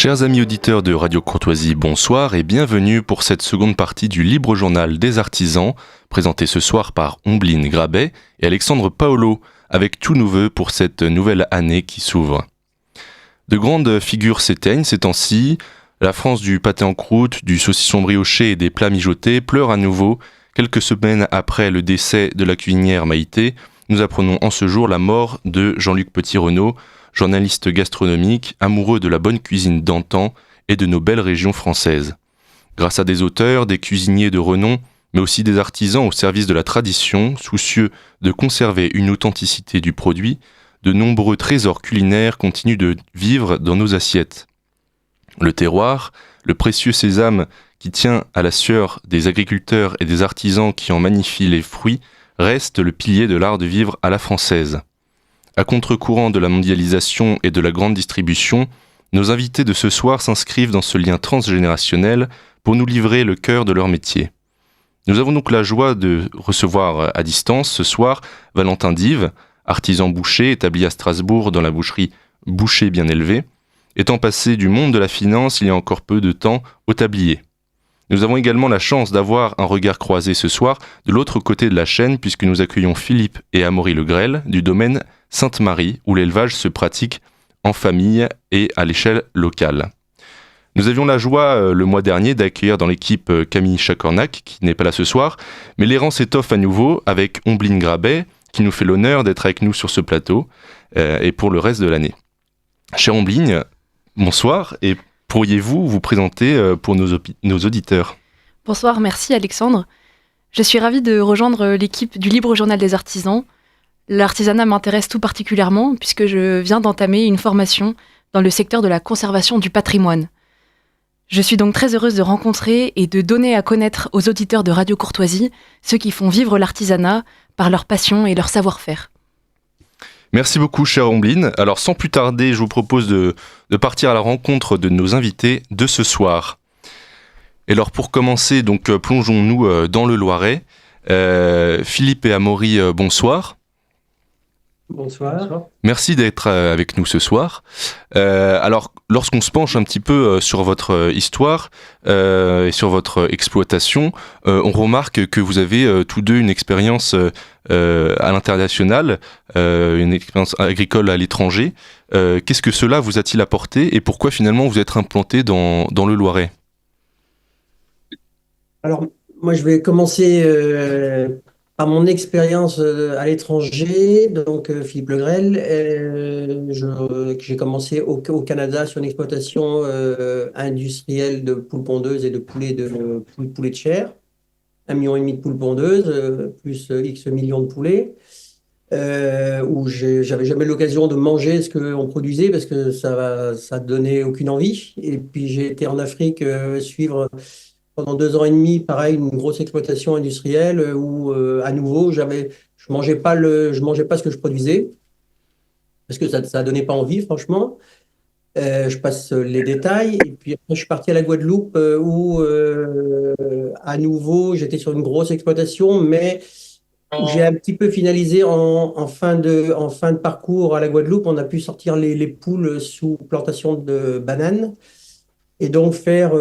Chers amis auditeurs de Radio Courtoisie, bonsoir et bienvenue pour cette seconde partie du Libre Journal des Artisans, présenté ce soir par Ombline Grabet et Alexandre Paolo, avec tous nos vœux pour cette nouvelle année qui s'ouvre. De grandes figures s'éteignent ces temps-ci. La France du pâté en croûte, du saucisson brioché et des plats mijotés pleure à nouveau. Quelques semaines après le décès de la cuisinière Maïté, nous apprenons en ce jour la mort de Jean-Luc Petit-Renaud, journaliste gastronomique, amoureux de la bonne cuisine d'antan et de nos belles régions françaises. Grâce à des auteurs, des cuisiniers de renom, mais aussi des artisans au service de la tradition, soucieux de conserver une authenticité du produit, de nombreux trésors culinaires continuent de vivre dans nos assiettes. Le terroir, le précieux sésame qui tient à la sueur des agriculteurs et des artisans qui en magnifient les fruits, reste le pilier de l'art de vivre à la française. À contre-courant de la mondialisation et de la grande distribution, nos invités de ce soir s'inscrivent dans ce lien transgénérationnel pour nous livrer le cœur de leur métier. Nous avons donc la joie de recevoir à distance ce soir Valentin Dive, artisan boucher établi à Strasbourg dans la boucherie Boucher Bien Élevé, étant passé du monde de la finance il y a encore peu de temps au tablier. Nous avons également la chance d'avoir un regard croisé ce soir de l'autre côté de la chaîne puisque nous accueillons Philippe et Amaury Le Grel du domaine Sainte-Marie où l'élevage se pratique en famille et à l'échelle locale. Nous avions la joie le mois dernier d'accueillir dans l'équipe Camille Chacornac qui n'est pas là ce soir, mais les rangs s'étoffent à nouveau avec Ombline Grabet qui nous fait l'honneur d'être avec nous sur ce plateau et pour le reste de l'année. Chère Ombline, bonsoir et pourriez-vous vous présenter pour nos auditeurs ? Bonsoir, merci Alexandre. Je suis ravie de rejoindre l'équipe du Libre Journal des Artisans. L'artisanat m'intéresse tout particulièrement puisque je viens d'entamer une formation dans le secteur de la conservation du patrimoine. Je suis donc très heureuse de rencontrer et de donner à connaître aux auditeurs de Radio Courtoisie ceux qui font vivre l'artisanat par leur passion et leur savoir-faire. Merci beaucoup, chère Ombline. Alors, sans plus tarder, je vous propose de partir à la rencontre de nos invités de ce soir. Et alors, pour commencer, donc, plongeons-nous dans le Loiret. Philippe et Amaury, bonsoir. Bonsoir. Merci d'être avec nous ce soir. Alors, lorsqu'on se penche un petit peu sur votre histoire et sur votre exploitation, on remarque que vous avez tous deux une expérience à l'international, une expérience agricole à l'étranger. Qu'est-ce que cela vous a-t-il apporté et pourquoi finalement vous êtes implanté dans le Loiret ? Alors, moi, je vais commencer par mon expérience à l'étranger. Donc, Philippe Le Grel, j'ai commencé au Canada sur une exploitation industrielle de poules pondeuses et de poulets de chair. 1,5 million de poules pondeuses, plus X millions de poulets, où j'avais jamais l'occasion de manger ce qu'on produisait parce que ça donnait aucune envie. Et puis, j'ai été en Afrique suivre pendant 2 ans et demi, pareil, une grosse exploitation industrielle où, à nouveau, je mangeais pas ce que je produisais parce que ça donnait pas envie, franchement. Je passe les détails. Et puis après, je suis parti à la Guadeloupe où, à nouveau, j'étais sur une grosse exploitation, mais où j'ai un petit peu finalisé en fin de parcours à la Guadeloupe. On a pu sortir les poules sous plantation de bananes et donc faire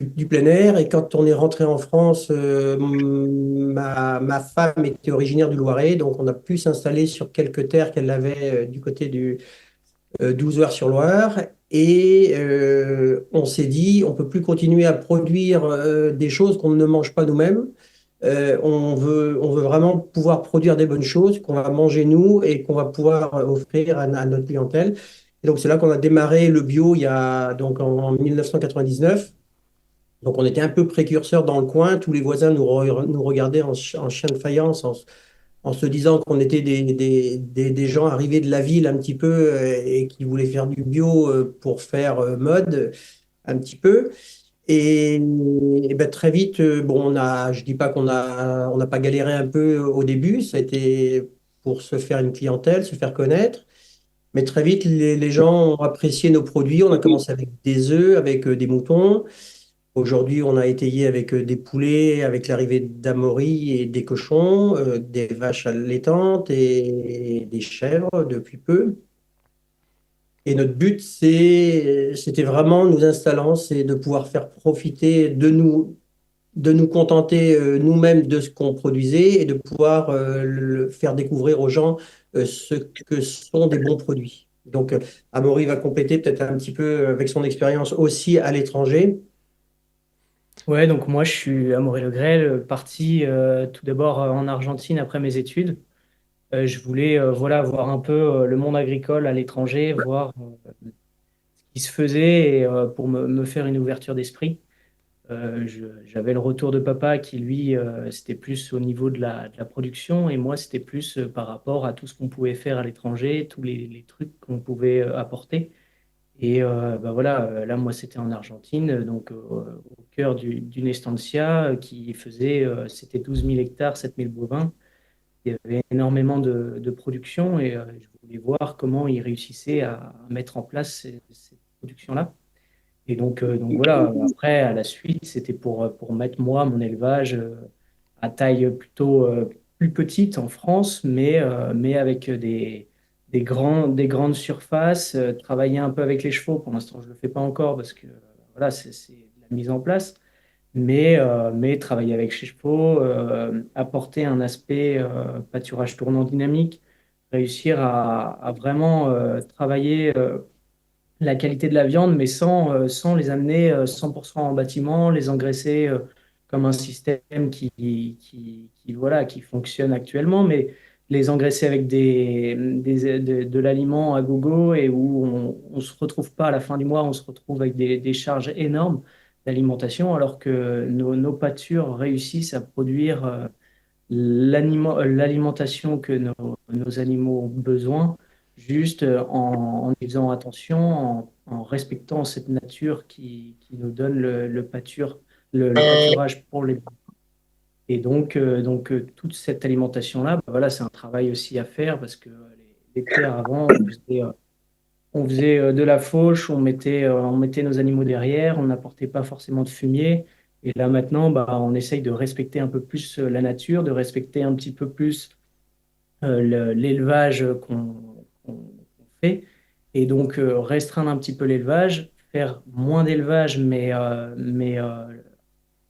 du plein air. Et quand on est rentré en France, ma femme était originaire du Loiret, donc on a pu s'installer sur quelques terres qu'elle avait du côté du 12 Heures-sur-Loire. Et on s'est dit, on peut plus continuer à produire des choses qu'on ne mange pas nous-mêmes. On veut vraiment pouvoir produire des bonnes choses qu'on va manger nous et qu'on va pouvoir offrir à notre clientèle. Et donc, c'est là qu'on a démarré le bio il y a, donc en 1999. Donc, on était un peu précurseurs dans le coin. Tous les voisins nous regardaient en chien de faïence en se disant qu'on était des gens arrivés de la ville un petit peu et qui voulaient faire du bio pour faire mode un petit peu. Et ben, très vite, bon, je dis pas on n'a pas galéré un peu au début. Ça a été pour se faire une clientèle, se faire connaître. Mais très vite, les gens ont apprécié nos produits. On a commencé avec des œufs, avec des moutons. Aujourd'hui, on a étayé avec des poulets, avec l'arrivée d'Amaury et des cochons, des vaches allaitantes et des chèvres depuis peu. Et notre but, c'était vraiment, nous installant, c'est de pouvoir faire profiter de nous contenter nous-mêmes de ce qu'on produisait et de pouvoir le faire découvrir aux gens ce que sont des bons produits. Donc, Amaury va compléter peut-être un petit peu avec son expérience aussi à l'étranger. Ouais, donc moi je suis Amaury Legrel, parti tout d'abord en Argentine après mes études. Je voulais voilà, voir un peu le monde agricole à l'étranger, voir ce qui se faisait et pour me faire une ouverture d'esprit. J'avais le retour de papa qui, lui, c'était plus au niveau de la production et moi, c'était plus par rapport à tout ce qu'on pouvait faire à l'étranger, tous les trucs qu'on pouvait apporter. Et bah voilà, là, moi, c'était en Argentine, donc au cœur d'une estancia qui faisait, c'était 12 000 hectares, 7 000 bovins. Il y avait énormément de production et je voulais voir comment ils réussissaient à mettre en place cette production-là. Et donc voilà, après, à la suite, c'était pour mettre moi, mon élevage à taille plutôt plus petite en France, mais avec des grandes surfaces, travailler un peu avec les chevaux. Pour l'instant, je ne le fais pas encore parce que voilà, c'est de la mise en place, mais travailler avec les chevaux, apporter un aspect pâturage tournant dynamique, réussir à vraiment travailler la qualité de la viande, mais sans les amener 100% en bâtiment, les engraisser comme un système voilà, qui fonctionne actuellement, mais les engraisser avec de l'aliment à gogo et où on ne se retrouve pas à la fin du mois, on se retrouve avec des charges énormes d'alimentation, alors que nos pâtures réussissent à produire l'alimentation que nos animaux ont besoin, juste en y faisant attention, en respectant cette nature qui nous donne le pâturage pour les. Et donc toute cette alimentation-là, bah voilà, c'est un travail aussi à faire parce que les terres avant, on faisait de la fauche, on mettait nos animaux derrière, on n'apportait pas forcément de fumier. Et là maintenant, bah, on essaye de respecter un peu plus la nature, de respecter un petit peu plus l'élevage qu'on fait. Et donc restreindre un petit peu l'élevage, faire moins d'élevage, mais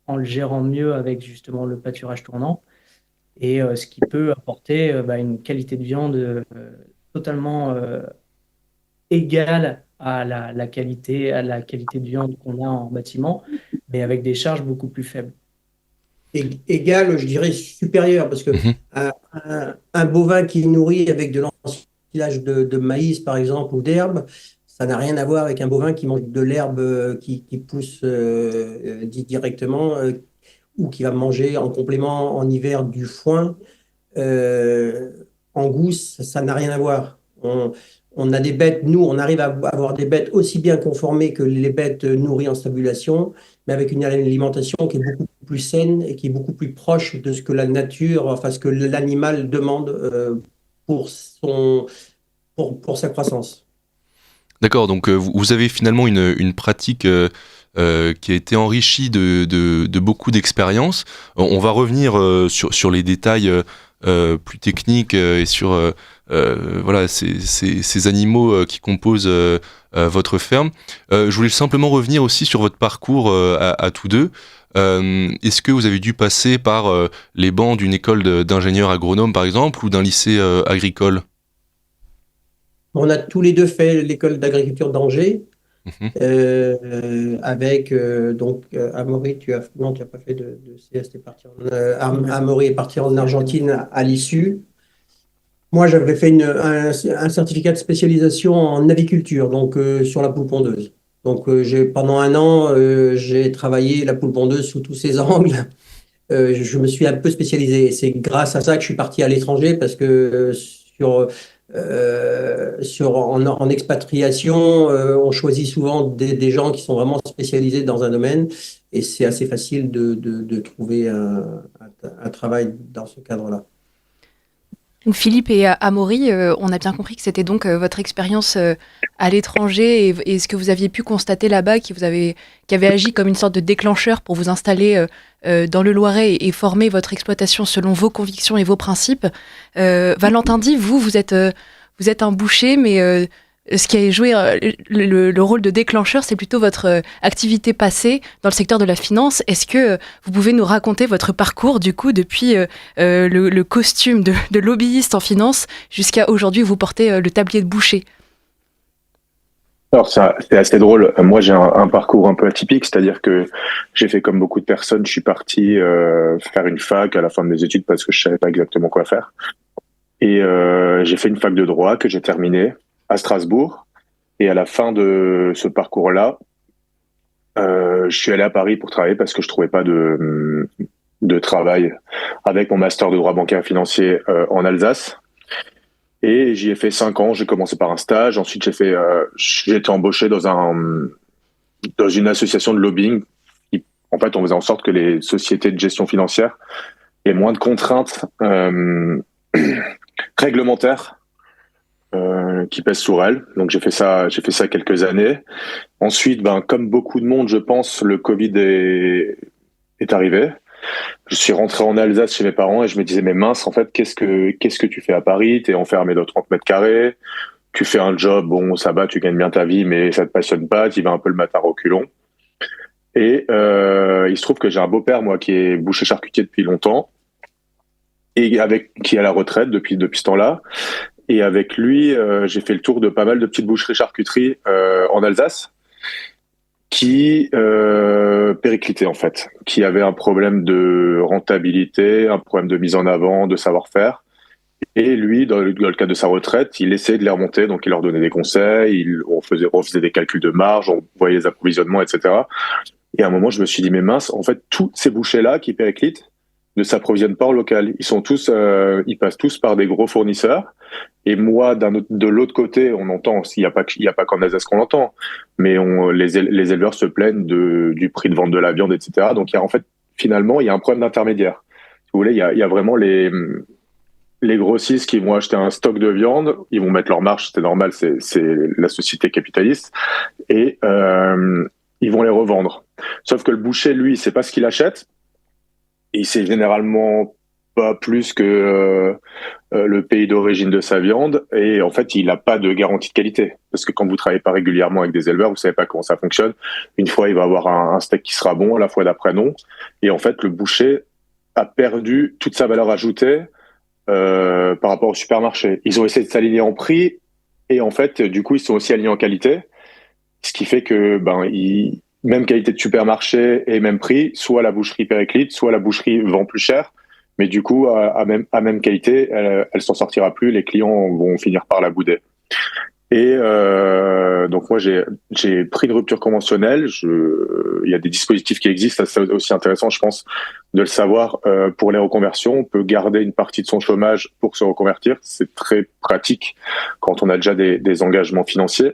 en le gérant mieux avec justement le pâturage tournant. Et ce qui peut apporter bah, une qualité de viande totalement égale à la qualité de viande qu'on a en bâtiment, mais avec des charges beaucoup plus faibles. Égal, je dirais supérieur, parce que Mhm. un bovin qui nourrit avec de l'ensilage de maïs, par exemple, ou d'herbe, ça n'a rien à voir avec un bovin qui mange de l'herbe qui pousse directement ou qui va manger en complément en hiver du foin. Euh, en gousse, ça n'a rien à voir. On a des bêtes, nous, on arrive à avoir des bêtes aussi bien conformées que les bêtes nourries en stabulation, mais avec une alimentation qui est beaucoup plus saine et qui est beaucoup plus proche de ce que la nature, enfin ce que l'animal demande pour pour sa croissance. D'accord, donc vous avez finalement une pratique qui a été enrichie de beaucoup d'expériences. On va revenir sur les détails plus techniques et sur voilà, ces animaux qui composent votre ferme. Je voulais simplement revenir aussi sur votre parcours à tous deux. Est-ce que vous avez dû passer par les bancs d'une école d'ingénieurs agronomes, par exemple, ou d'un lycée agricole? On a tous les deux fait l'école d'agriculture d'Angers. Mhm. Avec donc Amaury, non, tu n'as pas fait de CS, t'es parti Amaury est parti en Argentine à l'issue. Moi, j'avais fait un certificat de spécialisation en aviculture, donc sur la poule pondeuse. Donc, pendant un an, j'ai travaillé la poule pondeuse sous tous ses angles. Je me suis un peu spécialisé. Et c'est grâce à ça que je suis parti à l'étranger, parce que en expatriation, on choisit souvent des gens qui sont vraiment spécialisés dans un domaine, et c'est assez facile de trouver un travail dans ce cadre-là. Donc Philippe et Amaury, on a bien compris que c'était donc votre expérience à l'étranger et ce que vous aviez pu constater là-bas qui avait agi comme une sorte de déclencheur pour vous installer dans le Loiret et former votre exploitation selon vos convictions et vos principes. Valentin dit, vous êtes un boucher, mais ce qui a joué le rôle de déclencheur, c'est plutôt votre activité passée dans le secteur de la finance. Est-ce que vous pouvez nous raconter votre parcours, du coup, depuis le costume de lobbyiste en finance jusqu'à aujourd'hui où vous portez le tablier de boucher? Alors c'est assez drôle. Moi j'ai un parcours un peu atypique, c'est-à-dire que j'ai fait comme beaucoup de personnes, je suis parti faire une fac à la fin de mes études parce que je savais pas exactement quoi faire. Et j'ai fait une fac de droit que j'ai terminée à Strasbourg. Et à la fin de ce parcours-là, je suis allé à Paris pour travailler parce que je trouvais pas de travail avec mon master de droit bancaire et financier en Alsace. Et j'y ai fait 5 ans. J'ai commencé par un stage. Ensuite, j'ai été embauché dans une association de lobbying. En fait, on faisait en sorte que les sociétés de gestion financière aient moins de contraintes réglementaires qui pèsent sur elles. Donc, j'ai fait ça quelques années. Ensuite, comme beaucoup de monde, je pense, le Covid est arrivé. Je suis rentré en Alsace chez mes parents et je me disais, mais mince, en fait, qu'est-ce que tu fais à Paris? T'es enfermé dans 30 mètres carrés, tu fais un job, bon, ça va, tu gagnes bien ta vie, mais ça te passionne pas, tu y vas un peu le matin reculons. Et il se trouve que j'ai un beau-père, moi, qui est boucher charcutier depuis longtemps et qui est à la retraite depuis ce temps-là. Et avec lui, j'ai fait le tour de pas mal de petites boucheries-charcuteries en Alsace qui périclitaient en fait, qui avaient un problème de rentabilité, un problème de mise en avant, de savoir-faire. Et lui, dans le cadre de sa retraite, il essayait de les remonter, donc il leur donnait des conseils, on faisait des calculs de marge, on voyait les approvisionnements, etc. Et à un moment, je me suis dit, mais mince, en fait, tous ces bouchers-là qui périclitent ne s'approvisionnent pas en local. Ils passent tous par des gros fournisseurs. Et moi, de l'autre côté, on entend, il y a pas qu'en Alsace qu'on l'entend, mais les éleveurs se plaignent du prix de vente de la viande, etc. Donc, finalement, il y a un problème d'intermédiaire. Si vous voulez, il y a vraiment les grossistes qui vont acheter un stock de viande, ils vont mettre leur marge, c'est normal, c'est la société capitaliste, et ils vont les revendre. Sauf que le boucher, lui, c'est pas ce qu'il achète, et c'est généralement pas plus que le pays d'origine de sa viande, et en fait, il n'a pas de garantie de qualité. Parce que quand vous travaillez pas régulièrement avec des éleveurs, vous savez pas comment ça fonctionne. Une fois, il va avoir un steak qui sera bon, la fois d'après, non. Et en fait, le boucher a perdu toute sa valeur ajoutée par rapport au supermarché. Ils ont essayé de s'aligner en prix, et en fait, du coup, ils sont aussi alignés en qualité. Ce qui fait que, même qualité de supermarché et même prix, soit la boucherie périclite, soit la boucherie vend plus cher. Mais du coup, à même qualité, elle s'en sortira plus. Les clients vont finir par la bouder. Et donc moi, j'ai pris une rupture conventionnelle. Il y a des dispositifs qui existent. C'est aussi intéressant, je pense, de le savoir. Pour les reconversions, on peut garder une partie de son chômage pour se reconvertir. C'est très pratique quand on a déjà des engagements financiers.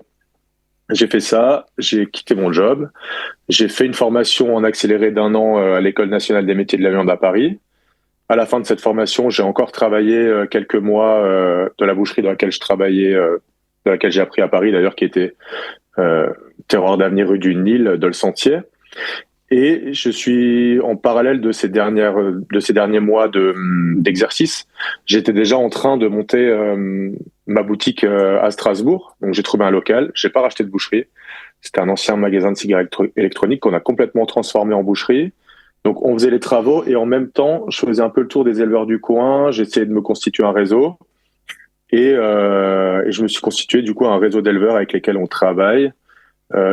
J'ai fait ça, j'ai quitté mon job, j'ai fait une formation en accéléré d'1 an à l'École nationale des métiers de la viande à Paris. À la fin de cette formation, j'ai encore travaillé quelques mois de la boucherie dans laquelle je travaillais, de laquelle j'ai appris à Paris d'ailleurs, qui était Terroir d'Avenir rue du Nil, dans le Sentier. Et je suis en parallèle de ces derniers mois d'exercice, j'étais déjà en train de monter ma boutique à Strasbourg. Donc j'ai trouvé un local, j'ai pas racheté de boucherie. C'était un ancien magasin de cigarettes électroniques qu'on a complètement transformé en boucherie. Donc on faisait les travaux et en même temps, je faisais un peu le tour des éleveurs du coin, j'essayais de me constituer un réseau et je me suis constitué du coup un réseau d'éleveurs avec lesquels on travaille,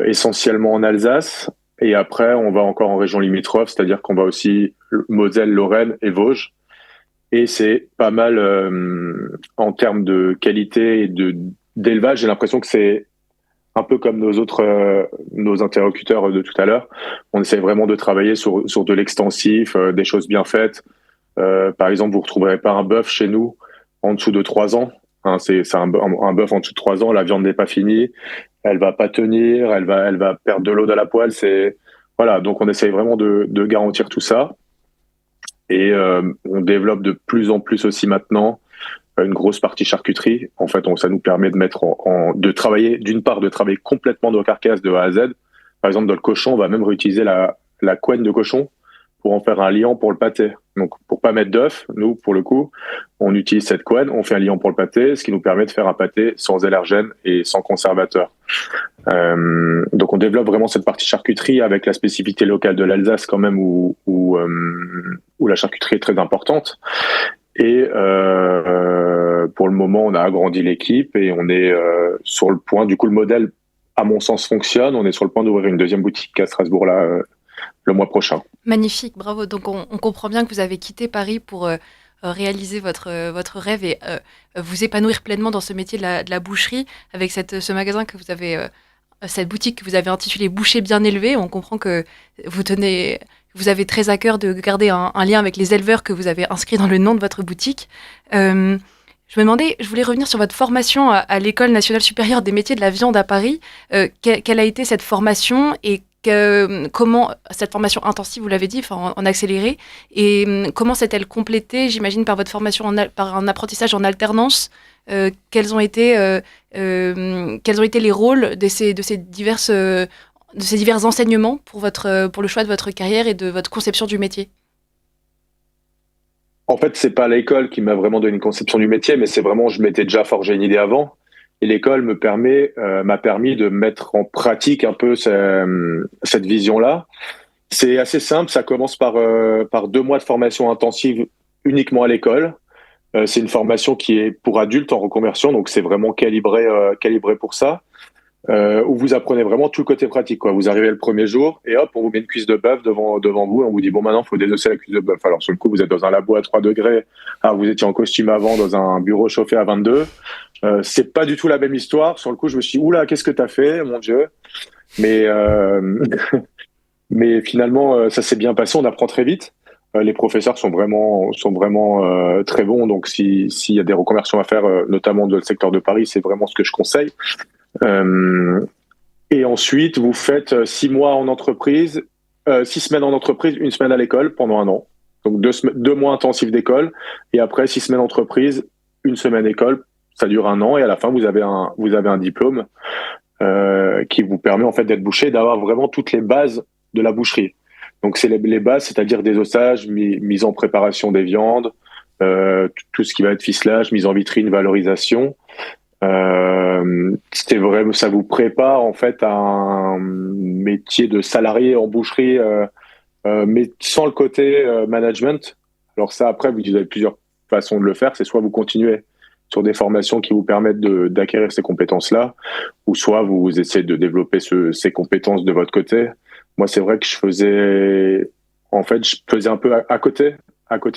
essentiellement en Alsace. Et après, on va encore en région limitrophe, c'est-à-dire qu'on va aussi Moselle, Lorraine et Vosges. Et c'est pas mal en termes de qualité et d'élevage. J'ai l'impression que c'est un peu comme nos interlocuteurs de tout à l'heure. On essaie vraiment de travailler sur de l'extensif, des choses bien faites. Par exemple, vous retrouverez pas un bœuf chez nous en dessous de 3 ans. Hein, c'est un bœuf en dessous de 3 ans, la viande n'est pas finie, elle va pas tenir, elle va perdre de l'eau dans la poêle. Voilà, donc on essaye vraiment de garantir tout ça. Et on développe de plus en plus aussi maintenant une grosse partie charcuterie. En fait, ça nous permet de travailler complètement nos carcasses de A à Z. Par exemple, dans le cochon, on va même réutiliser la couenne de cochon pour en faire un liant pour le pâté. Donc, pour pas mettre d'œufs, nous, pour le coup, on utilise cette couenne, on fait un liant pour le pâté, ce qui nous permet de faire un pâté sans allergènes et sans conservateur. Donc, on développe vraiment cette partie charcuterie avec la spécificité locale de l'Alsace quand même, où la charcuterie est très importante. Et pour le moment, on a agrandi l'équipe et on est sur le point. Du coup, le modèle, à mon sens, fonctionne. On est sur le point d'ouvrir une deuxième boutique à Strasbourg là le mois prochain. Magnifique, bravo. Donc on comprend bien que vous avez quitté Paris pour réaliser votre rêve et vous épanouir pleinement dans ce métier de la boucherie avec ce magasin que vous avez, cette boutique que vous avez intitulée Boucher bien élevé. On comprend que vous avez très à cœur de garder un lien avec les éleveurs que vous avez inscrits dans le nom de votre boutique. Je me demandais, je voulais revenir sur votre formation à l'École nationale supérieure des métiers de la viande à Paris. Quelle a été cette formation et comment cette formation intensive, vous l'avez dit, en accéléré, et comment s'est-elle complétée, j'imagine, par votre formation, par un apprentissage en alternance. Quels ont été les rôles de ces divers enseignements pour le choix de votre carrière et de votre conception du métier? En fait, c'est pas l'école qui m'a vraiment donné une conception du métier, mais c'est vraiment, je m'étais déjà forgé une idée avant. Et l'école m'a permis de mettre en pratique un peu cette vision-là. C'est assez simple, ça commence par 2 mois de formation intensive uniquement à l'école. C'est une formation qui est pour adultes en reconversion, donc c'est vraiment calibré pour ça. Où vous apprenez vraiment tout le côté pratique, quoi. Vous arrivez le premier jour et hop, on vous met une cuisse de bœuf devant vous, on vous dit bon, maintenant il faut désosser la cuisse de bœuf. Alors sur le coup, vous êtes dans un labo à 3 degrés, alors vous étiez en costume avant dans un bureau chauffé à 22. C'est pas du tout la même histoire. Sur le coup, je me suis dit oula, qu'est-ce que t'as fait, mon Dieu. Mais mais finalement, ça s'est bien passé. On apprend très vite. Les professeurs sont vraiment très bons. Donc s'il y a des reconversions à faire, notamment dans le secteur de Paris, c'est vraiment ce que je conseille. Et ensuite, vous faites 6 mois en entreprise, 6 semaines en entreprise, 1 semaine à l'école pendant 1 an. Donc 2 mois intensifs d'école et après 6 semaines entreprise, 1 semaine école. Ça dure 1 an et à la fin, vous avez un diplôme qui vous permet en fait d'être boucher, d'avoir vraiment toutes les bases de la boucherie. Donc c'est les bases, c'est-à-dire désossage, mise en préparation des viandes, tout ce qui va être ficelage, mise en vitrine, valorisation. C'est vrai, ça vous prépare en fait à un métier de salarié en boucherie, mais sans le côté management. Alors ça, après, vous avez plusieurs façons de le faire. C'est soit vous continuez sur des formations qui vous permettent d'acquérir ces compétences-là, ou soit vous essayez de développer ces compétences de votre côté. Moi, c'est vrai que je faisais un peu à côté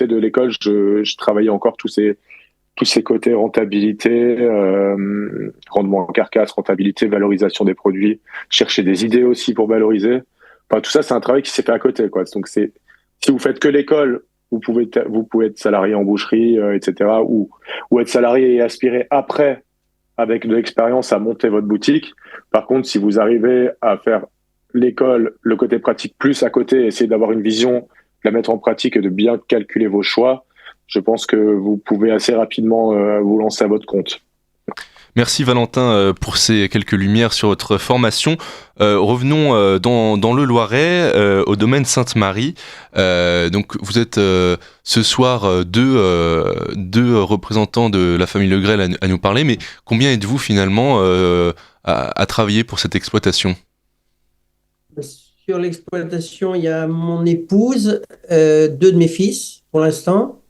de l'école. Je travaillais encore tous ces côtés rentabilité, rendement en carcasse, rentabilité, valorisation des produits, chercher des idées aussi pour valoriser. Enfin, tout ça, c'est un travail qui s'est fait à côté, quoi. Donc, si vous faites que l'école, vous pouvez être salarié en boucherie, etc., ou être salarié et aspirer après, avec de l'expérience, à monter votre boutique. Par contre, si vous arrivez à faire l'école, le côté pratique plus à côté, essayer d'avoir une vision, de la mettre en pratique et de bien calculer vos choix, je pense que vous pouvez assez rapidement vous lancer à votre compte. Merci Valentin pour ces quelques lumières sur votre formation. Revenons dans le Loiret, au domaine Sainte-Marie. Donc vous êtes ce soir deux représentants de la famille Le Grêle à nous parler, mais combien êtes-vous finalement à travailler pour cette exploitation ? Sur l'exploitation, il y a mon épouse, 2 de mes fils pour l'instant,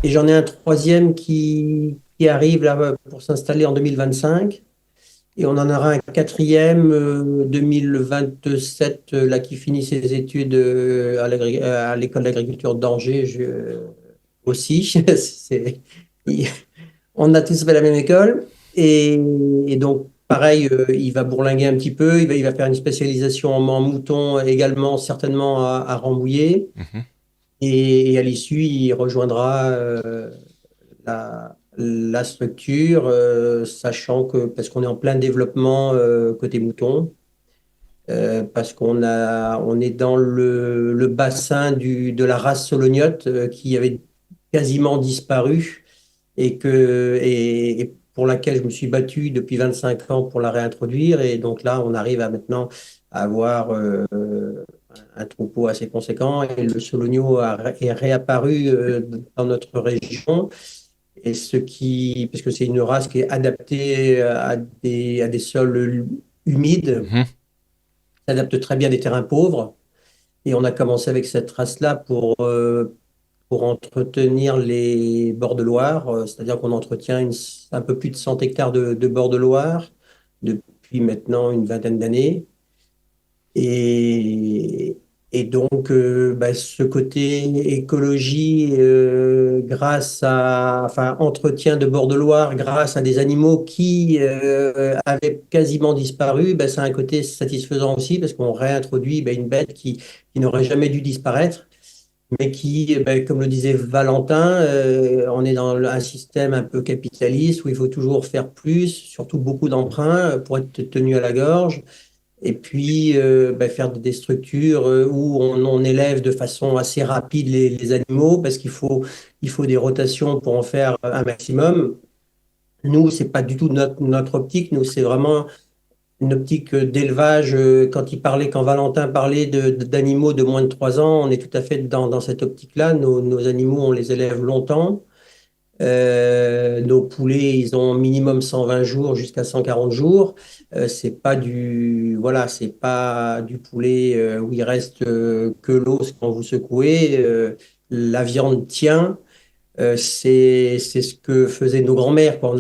et j'en ai un 3e qui arrive là pour s'installer en 2025. Et on en aura un 4e 2027 là, qui finit ses études à l'école d'agriculture d'Angers aussi. On a tous fait la même école. Et donc, pareil, il va bourlinguer un petit peu. Il va faire une spécialisation en mouton également, certainement à Rambouillet. Mhm. Et à l'issue, il rejoindra la structure, sachant que, parce qu'on est en plein développement côté mouton, parce qu'on est dans le bassin de la race solognote qui avait quasiment disparu et pour laquelle je me suis battu depuis 25 ans pour la réintroduire. Et donc là, on arrive maintenant à avoir un troupeau assez conséquent et le sologno est réapparu dans notre région. Et parce que c'est une race qui est adaptée à des sols humides, Mhm. s'adapte très bien à des terrains pauvres. Et on a commencé avec cette race-là pour entretenir les bords de Loire, c'est-à-dire qu'on entretient un peu plus de 100 hectares de bords de Loire depuis maintenant une vingtaine d'années. Et, et donc, ce côté écologie, enfin, entretien de bord de Loire, grâce à des animaux qui avaient quasiment disparu, c'est un côté satisfaisant aussi parce qu'on réintroduit une bête qui n'aurait jamais dû disparaître, mais qui, comme le disait Valentin, on est dans un système un peu capitaliste où il faut toujours faire plus, surtout beaucoup d'emprunts pour être tenu à la gorge. Et puis, faire des structures où on élève de façon assez rapide les animaux parce il faut des rotations pour en faire un maximum. Nous, c'est pas du tout notre optique. Nous, c'est vraiment une optique d'élevage. Quand Valentin parlait d'animaux de moins de 3 ans, on est tout à fait dans cette optique-là. Nos animaux, on les élève longtemps. Nos poulets, ils ont minimum 120 jours jusqu'à 140 jours. C'est pas du poulet où il reste que l'os quand vous secouez. La viande tient. C'est ce que faisaient nos grands-mères, quoi.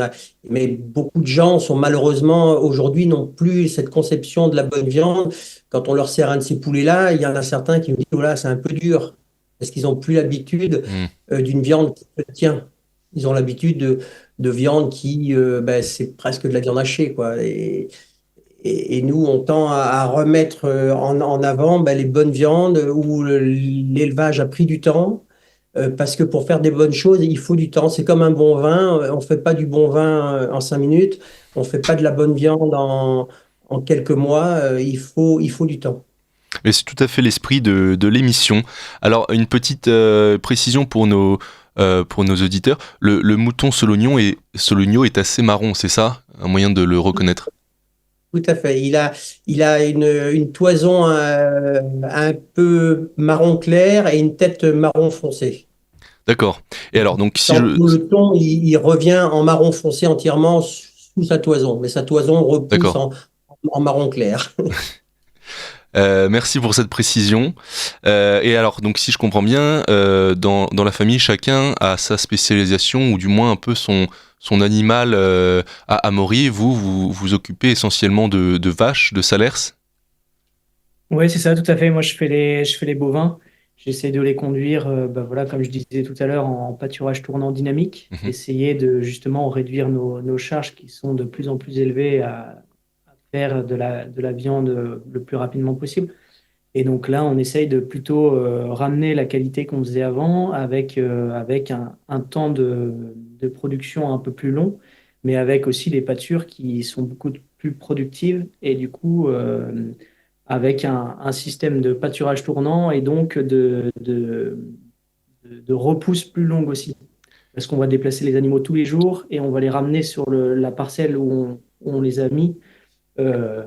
Mais beaucoup de gens sont malheureusement aujourd'hui n'ont plus cette conception de la bonne viande. Quand on leur sert un de ces poulets-là, il y en a certains qui me disent, oh là, c'est un peu dur, parce qu'ils n'ont plus l'habitude Mhm. d'une viande qui se tient. Ils ont l'habitude de viande qui, c'est presque de la viande hachée, quoi. Et nous, on tend à remettre en avant les bonnes viandes où l'élevage a pris du temps. Parce que pour faire des bonnes choses, il faut du temps. C'est comme un bon vin. On ne fait pas du bon vin en 5 minutes. On ne fait pas de la bonne viande en quelques mois. Il faut du temps. Mais c'est tout à fait l'esprit de l'émission. Alors, une petite précision pour nos auditeurs. Le mouton sologno est assez marron, c'est ça? Un moyen de le reconnaître. Tout à fait. Il a une toison un peu marron clair et une tête marron foncé. D'accord. Et alors, donc, si Dans je... le ton, il revient en marron foncé entièrement sous sa toison. Mais sa toison repousse D'accord. en marron clair. Merci pour cette précision. Et alors, donc, si je comprends bien, dans la famille, chacun a sa spécialisation, ou du moins un peu son animal à Amaury. Vous vous occupez essentiellement de vaches, de salers? Oui, c'est ça, tout à fait. Moi, je fais les bovins. J'essaie de les conduire, voilà, comme je disais tout à l'heure, en pâturage tournant dynamique. Mhm. Essayer de justement réduire nos charges qui sont de plus en plus élevées à faire de la viande le plus rapidement possible. Et donc là, on essaye de plutôt ramener la qualité qu'on faisait avant avec un temps de production un peu plus long, mais avec aussi des pâtures qui sont beaucoup plus productives et du coup avec un système de pâturage tournant et donc de repousse plus longue aussi. Parce qu'on va déplacer les animaux tous les jours et on va les ramener sur la parcelle où on les a mis euh,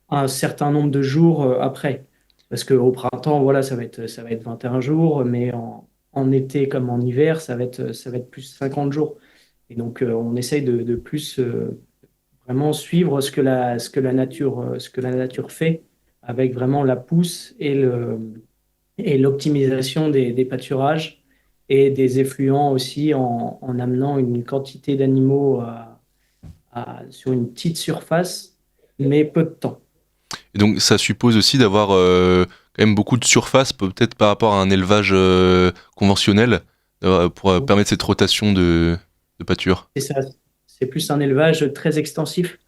un certain nombre de jours après. Parce qu'au printemps, voilà, ça va être 21 jours, mais en été comme en hiver, ça va être plus 50 jours. Et donc, on essaye de plus vraiment suivre ce que la nature fait avec vraiment la pousse et l'optimisation des pâturages et des effluents aussi en amenant une quantité d'animaux sur une petite surface, mais peu de temps. Et donc, ça suppose aussi d'avoir quand même beaucoup de surface, peut-être par rapport à un élevage conventionnel, pour permettre cette rotation de pâture. C'est ça, c'est plus un élevage très extensif.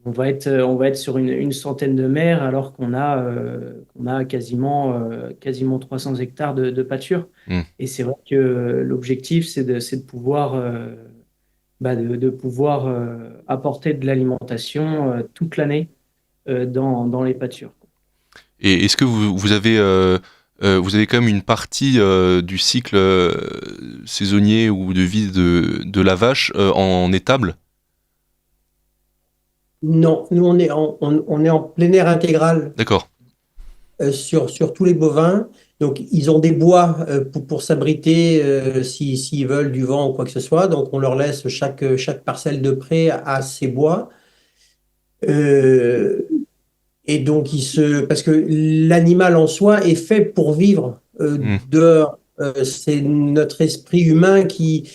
On va être sur une centaine de mères alors qu'on a quasiment 300 hectares de pâture. Mm. Et c'est vrai que l'objectif, c'est de pouvoir, de pouvoir apporter de l'alimentation toute l'année dans les pâtures. Et est-ce que vous avez quand même une partie du cycle saisonnier ou de vie de la vache en étable? Non, nous, on est en plein air intégral. D'accord. sur tous les bovins. Donc, ils ont des bois pour s'abriter s'ils veulent du vent ou quoi que ce soit. Donc, on leur laisse chaque parcelle de pré à ces bois. Euh, et donc, parce que l'animal en soi est fait pour vivre Mm. dehors. C'est notre esprit humain qui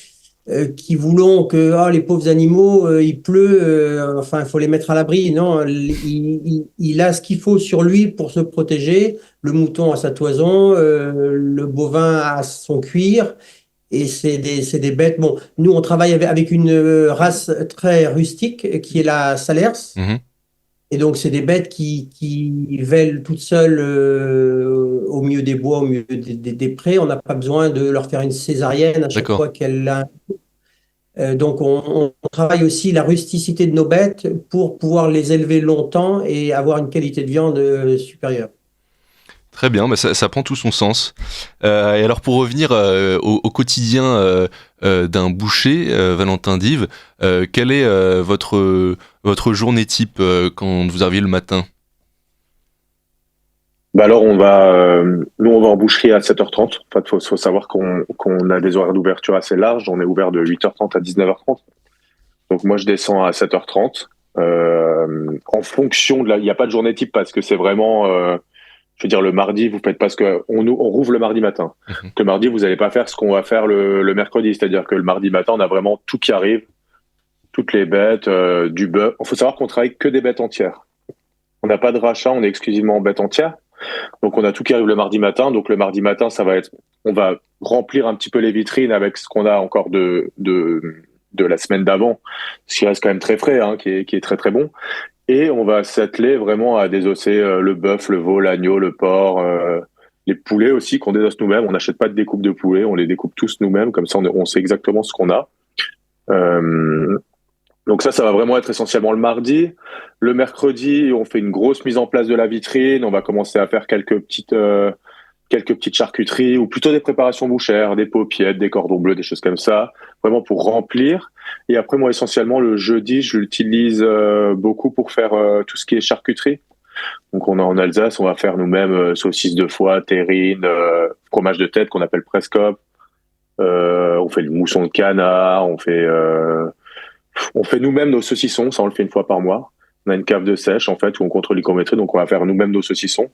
voulons que les pauvres animaux, il pleut, enfin, il faut les mettre à l'abri. Non, il a ce qu'il faut sur lui pour se protéger. Le mouton a sa toison, le bovin a son cuir. Et c'est des bêtes. Bon, nous, on travaille avec une race très rustique qui est la Salers. Mhm. Et donc, c'est des bêtes qui vèlent toutes seules au milieu des bois, au milieu des prés. On n'a pas besoin de leur faire une césarienne à chaque D'accord. fois qu'elle a. Donc, on travaille aussi la rusticité de nos bêtes pour pouvoir les élever longtemps et avoir une qualité de viande supérieure. Très bien, bah ça prend tout son sens. Et alors pour revenir au quotidien d'un boucher, Valentin Dive, quelle est votre journée type quand vous arrivez le matin? Bah alors nous on va en boucherie à 7h30. En fait, faut savoir qu'on a des horaires d'ouverture assez larges. On est ouvert de 8h30 à 19h30. Donc moi je descends à 7h30. En fonction il n'y a pas de journée type parce que c'est vraiment, je veux dire le mardi vous faites parce que on rouvre le mardi matin. Mhm. Le mardi vous n'allez pas faire ce qu'on va faire le mercredi, c'est-à-dire que le mardi matin on a vraiment tout qui arrive, toutes les bêtes, du bœuf. Il faut savoir qu'on travaille que des bêtes entières. On n'a pas de rachat, on est exclusivement en bêtes entières. Donc on a tout qui arrive le mardi matin. Donc le mardi matin, on va remplir un petit peu les vitrines avec ce qu'on a encore de la semaine d'avant, ce qui reste quand même très frais, hein, qui est très très bon. Et on va s'atteler vraiment à désosser le bœuf, le veau, l'agneau, le porc, les poulets aussi qu'on désosse nous-mêmes. On n'achète pas de découpe de poulets, on les découpe tous nous-mêmes. Comme ça, on sait exactement ce qu'on a. Euh, donc ça va vraiment être essentiellement le mardi. Le mercredi, on fait une grosse mise en place de la vitrine. On va commencer à faire quelques petites charcuteries ou plutôt des préparations bouchères, des paupiettes, des cordons bleus, des choses comme ça, vraiment pour remplir. Et après, moi, essentiellement, le jeudi, je l'utilise beaucoup pour faire tout ce qui est charcuterie. Donc on a en Alsace, on va faire nous-mêmes saucisses de foie, terrine, fromage de tête qu'on appelle Prescope. On fait le mousson de canard, on fait nous-mêmes nos saucissons, ça on le fait une fois par mois. On a une cave de sèche en fait où on contrôle l'hygrométrie, donc on va faire nous-mêmes nos saucissons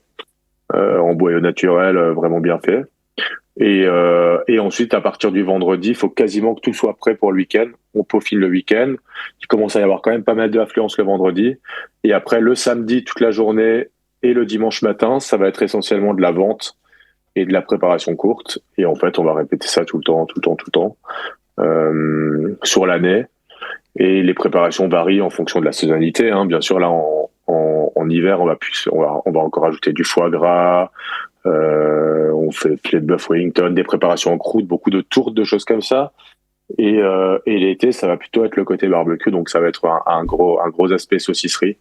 en boyau naturel, vraiment bien fait. Et ensuite, à partir du vendredi, il faut quasiment que tout soit prêt pour le week-end. On peaufine le week-end. Il commence à y avoir quand même pas mal d'affluence le vendredi. Et après, le samedi, toute la journée et le dimanche matin, ça va être essentiellement de la vente et de la préparation courte. Et en fait, on va répéter ça tout le temps, sur l'année. Et les préparations varient en fonction de la saisonnalité, hein. Bien sûr, là, en hiver, on va encore ajouter du foie gras. On fait filet de bœuf Wellington, des préparations en croûte, beaucoup de tourtes, de choses comme ça. Et l'été, ça va plutôt être le côté barbecue, donc ça va être un gros aspect saucisserie.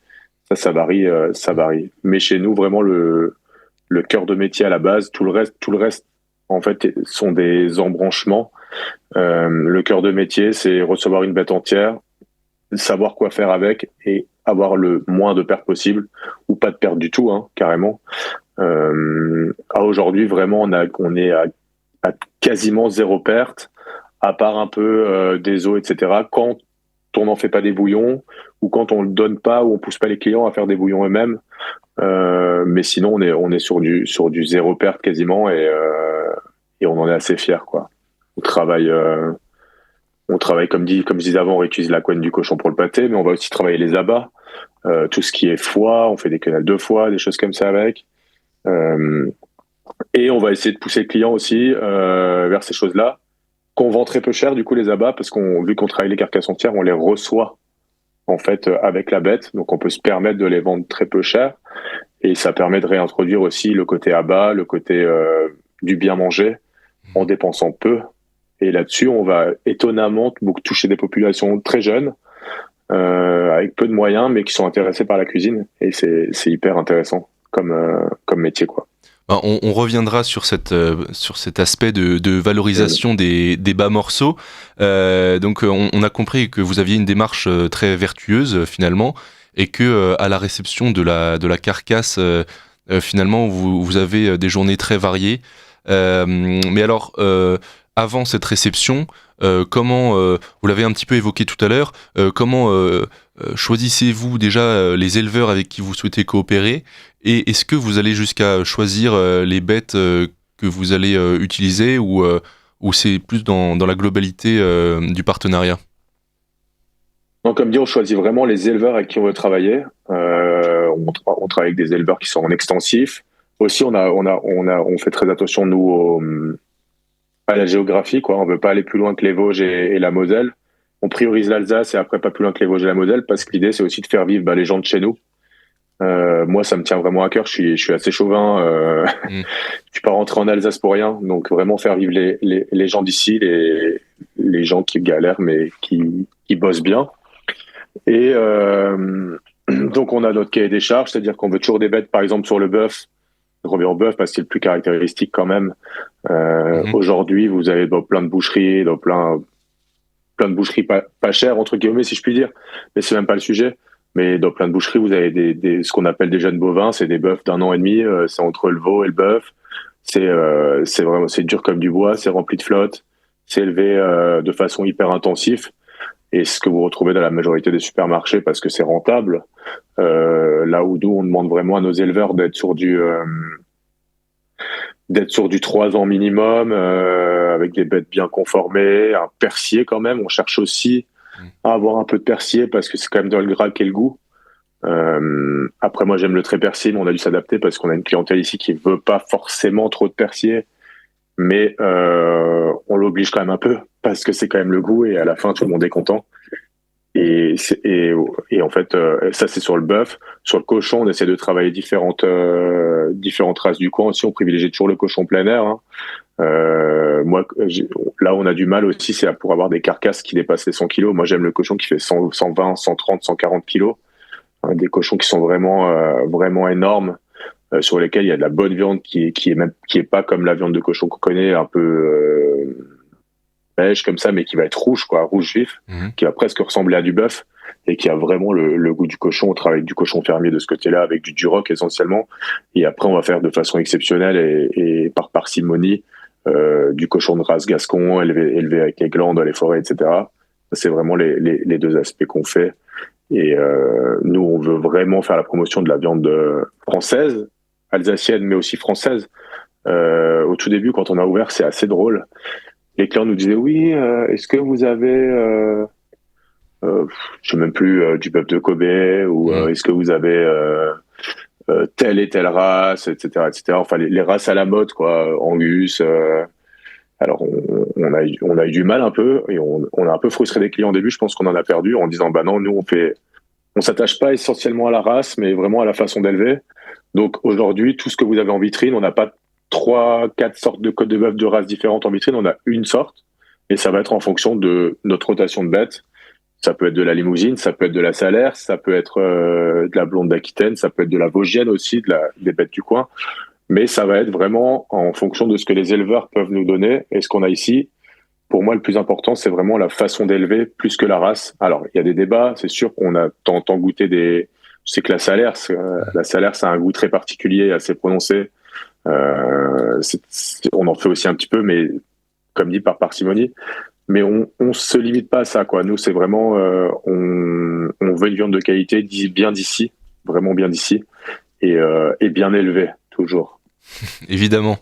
Ça varie, ça varie. Mais chez nous, vraiment le cœur de métier à la base, tout le reste, en fait, sont des embranchements. Le cœur de métier, c'est recevoir une bête entière, savoir quoi faire avec et avoir le moins de pertes possible ou pas de pertes du tout, hein, carrément. Aujourd'hui, vraiment, on est à quasiment zéro perte, à part un peu des os, etc. Quand on n'en fait pas des bouillons ou quand on le donne pas ou on pousse pas les clients à faire des bouillons eux-mêmes. Mais sinon, on est sur du zéro perte quasiment et on en est assez fiers, quoi. On travaille comme je disais avant, on réutilise la couenne du cochon pour le pâté, mais on va aussi travailler les abats, tout ce qui est foie, on fait des quenelles de foie, des choses comme ça avec. Et on va essayer de pousser le client aussi vers ces choses-là, qu'on vend très peu cher du coup les abats, parce vu qu'on travaille les carcasses entières, on les reçoit en fait avec la bête, donc on peut se permettre de les vendre très peu cher, et ça permet de réintroduire aussi le côté abat, le côté du bien manger, en dépensant peu. Et là-dessus, on va étonnamment beaucoup toucher des populations très jeunes, avec peu de moyens, mais qui sont intéressés par la cuisine, et c'est hyper intéressant comme métier, quoi. On reviendra sur cet aspect de valorisation des bas morceaux. Donc on a compris que vous aviez une démarche très vertueuse finalement, et que à la réception de la carcasse finalement, vous avez des journées très variées. Mais alors, avant cette réception, comment, vous l'avez un petit peu évoqué tout à l'heure, comment choisissez-vous déjà les éleveurs avec qui vous souhaitez coopérer, et est-ce que vous allez jusqu'à choisir les bêtes que vous allez utiliser, ou c'est plus dans la globalité du partenariat? Donc, comme dit, on choisit vraiment les éleveurs avec qui on veut travailler. On travaille avec des éleveurs qui sont en extensif. Aussi, on fait très attention, nous, à la géographie, quoi. On veut pas aller plus loin que les Vosges et la Moselle. On priorise l'Alsace et après pas plus loin que les Vosges et la Moselle, parce que l'idée, c'est aussi de faire vivre les gens de chez nous. Moi, ça me tient vraiment à cœur. Je suis assez chauvin. Je suis pas rentré en Alsace pour rien. Donc, vraiment faire vivre les gens d'ici, les gens qui galèrent, mais qui bossent bien. Et donc, on a notre cahier des charges, c'est-à-dire qu'on veut toujours des bêtes, par exemple, sur le bœuf. Je reviens au bœuf parce que c'est le plus caractéristique quand même. Aujourd'hui, vous avez plein de boucheries, plein de boucheries pas chères, entre guillemets, si je puis dire. Mais c'est même pas le sujet. Mais dans plein de boucheries, vous avez ce qu'on appelle des jeunes bovins. C'est des bœufs d'1 an et demi. C'est entre le veau et le bœuf. C'est vraiment, c'est dur comme du bois. C'est rempli de flotte. C'est élevé de façon hyper intensive. Et ce que vous retrouvez dans la majorité des supermarchés parce que c'est rentable. Là où nous, on demande vraiment à nos éleveurs d'être sur du 3 ans minimum, avec des bêtes bien conformées, un persier quand même. On cherche aussi à avoir un peu de persier parce que c'est quand même dans le gras qu'est le goût. Après, moi, j'aime le trait persier, mais on a dû s'adapter parce qu'on a une clientèle ici qui veut pas forcément trop de persier. Mais on l'oblige quand même un peu parce que c'est quand même le goût et à la fin, tout le monde est content. Et en fait, ça, c'est sur le bœuf. Sur le cochon, on essaie de travailler différentes races du coin aussi. On privilégie toujours le cochon plein air. Hein. Moi, là, on a du mal aussi, c'est pour avoir des carcasses qui dépassent les 100 kilos. Moi, j'aime le cochon qui fait 100, 120, 130, 140 kilos. Des cochons qui sont vraiment énormes, sur lesquels il y a de la bonne viande qui est pas comme la viande de cochon qu'on connaît, un peu beige comme ça, mais qui va être rouge, quoi, rouge vif, qui va presque ressembler à du bœuf et qui a vraiment le goût du cochon. On travaille avec du cochon fermier de ce côté-là, avec du duroc essentiellement. Et après, on va faire de façon exceptionnelle et par parcimonie du cochon de race gascon, élevé avec les glandes dans les forêts, etc. C'est vraiment les deux aspects qu'on fait. Et nous, on veut vraiment faire la promotion de la viande française, alsacienne, mais aussi française. Au tout début, quand on a ouvert, c'est assez drôle. Les clients nous disaient, oui, est-ce que vous avez, je sais même plus, du bœuf de Kobe, ou est-ce que vous avez telle et telle race, etc., etc. Enfin, les races à la mode, quoi, Angus. Alors, on a eu du mal un peu, et on a un peu frustré des clients au début. Je pense qu'on en a perdu en disant, bah non, nous, on s'attache pas essentiellement à la race, mais vraiment à la façon d'élever. Donc, aujourd'hui, tout ce que vous avez en vitrine, on n'a pas 3-4 sortes de côtes de bœuf de races différentes en vitrine. On a une sorte, et ça va être en fonction de notre rotation de bêtes. Ça peut être de la limousine, ça peut être de la salaire, ça peut être de la blonde d'Aquitaine, ça peut être de la vosgienne aussi, des bêtes du coin. Mais ça va être vraiment en fonction de ce que les éleveurs peuvent nous donner et ce qu'on a ici. Pour moi, le plus important, c'est vraiment la façon d'élever plus que la race. Alors, il y a des débats. C'est sûr qu'on a tant goûté des... Je sais que la salaire, ça a un goût très particulier, assez prononcé. On en fait aussi un petit peu, mais comme dit, par parcimonie. Mais on se limite pas à ça, quoi. Nous, c'est vraiment... on veut une viande de qualité, bien d'ici, vraiment bien d'ici, et bien élevée, toujours. Évidemment.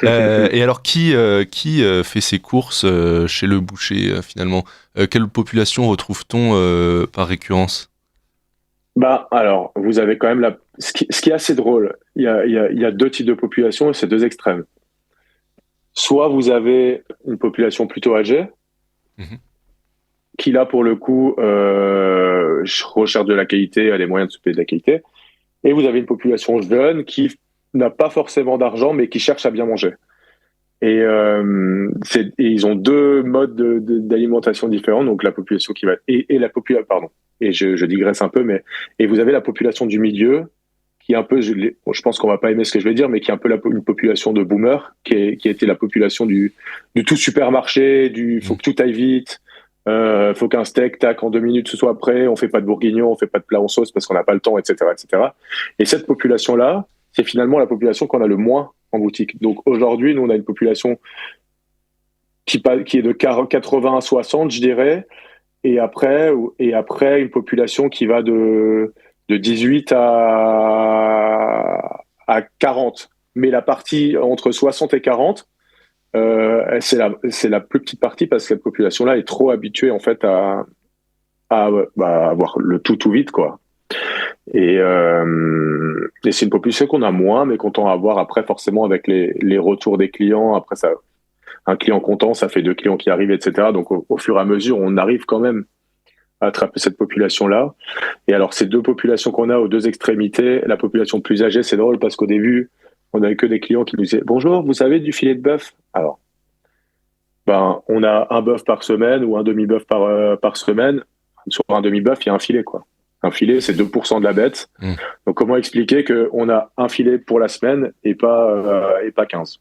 Et alors, qui fait ses courses chez le boucher, finalement? Quelle population retrouve-t-on par récurrence? Bah, alors, vous avez quand même ce qui est assez drôle. Il y a deux types de populations et c'est deux extrêmes. Soit vous avez une population plutôt âgée, qui là, pour le coup, recherche de la qualité, a les moyens de se payer de la qualité. Et vous avez une population jeune qui n'a pas forcément d'argent, mais qui cherche à bien manger. Et ils ont deux modes d'alimentation différents. Donc la population qui va et la population, pardon. Et je digresse un peu, et vous avez la population du milieu qui est un peu, je pense qu'on va pas aimer ce que je vais dire, mais qui est un peu une population de boomers, qui était la population du tout supermarché, faut que tout aille vite. Faut qu'un steak, tac, en 2 minutes ce soit prêt. On fait pas de bourguignon, on fait pas de plat en sauce parce qu'on n'a pas le temps, etc., etc. Et cette population-là, c'est finalement la population qu'on a le moins en boutique. Donc aujourd'hui, nous, on a une population qui est de 80 à 60, je dirais, et après une population qui va de 18 à 40. Mais la partie entre 60 et 40, c'est la plus petite partie parce que cette population-là est trop habituée en fait à avoir le tout vite, quoi. Et c'est une population qu'on a moins, mais qu'on tend à avoir après forcément avec les retours des clients. Après ça, un client content, ça fait 2 clients qui arrivent, etc. Donc au fur et à mesure, on arrive quand même à attraper cette population-là. Et alors ces 2 populations qu'on a aux 2 extrémités, la population plus âgée, c'est drôle parce qu'au début, on n'avait que des clients qui nous disaient « Bonjour, vous avez du filet de bœuf ?» Alors, on a un bœuf par semaine ou un demi-bœuf par semaine. Sur un demi-bœuf, il y a un filet, quoi. Un filet, c'est 2% de la bête. Donc, comment expliquer qu'on a un filet pour la semaine et pas 15?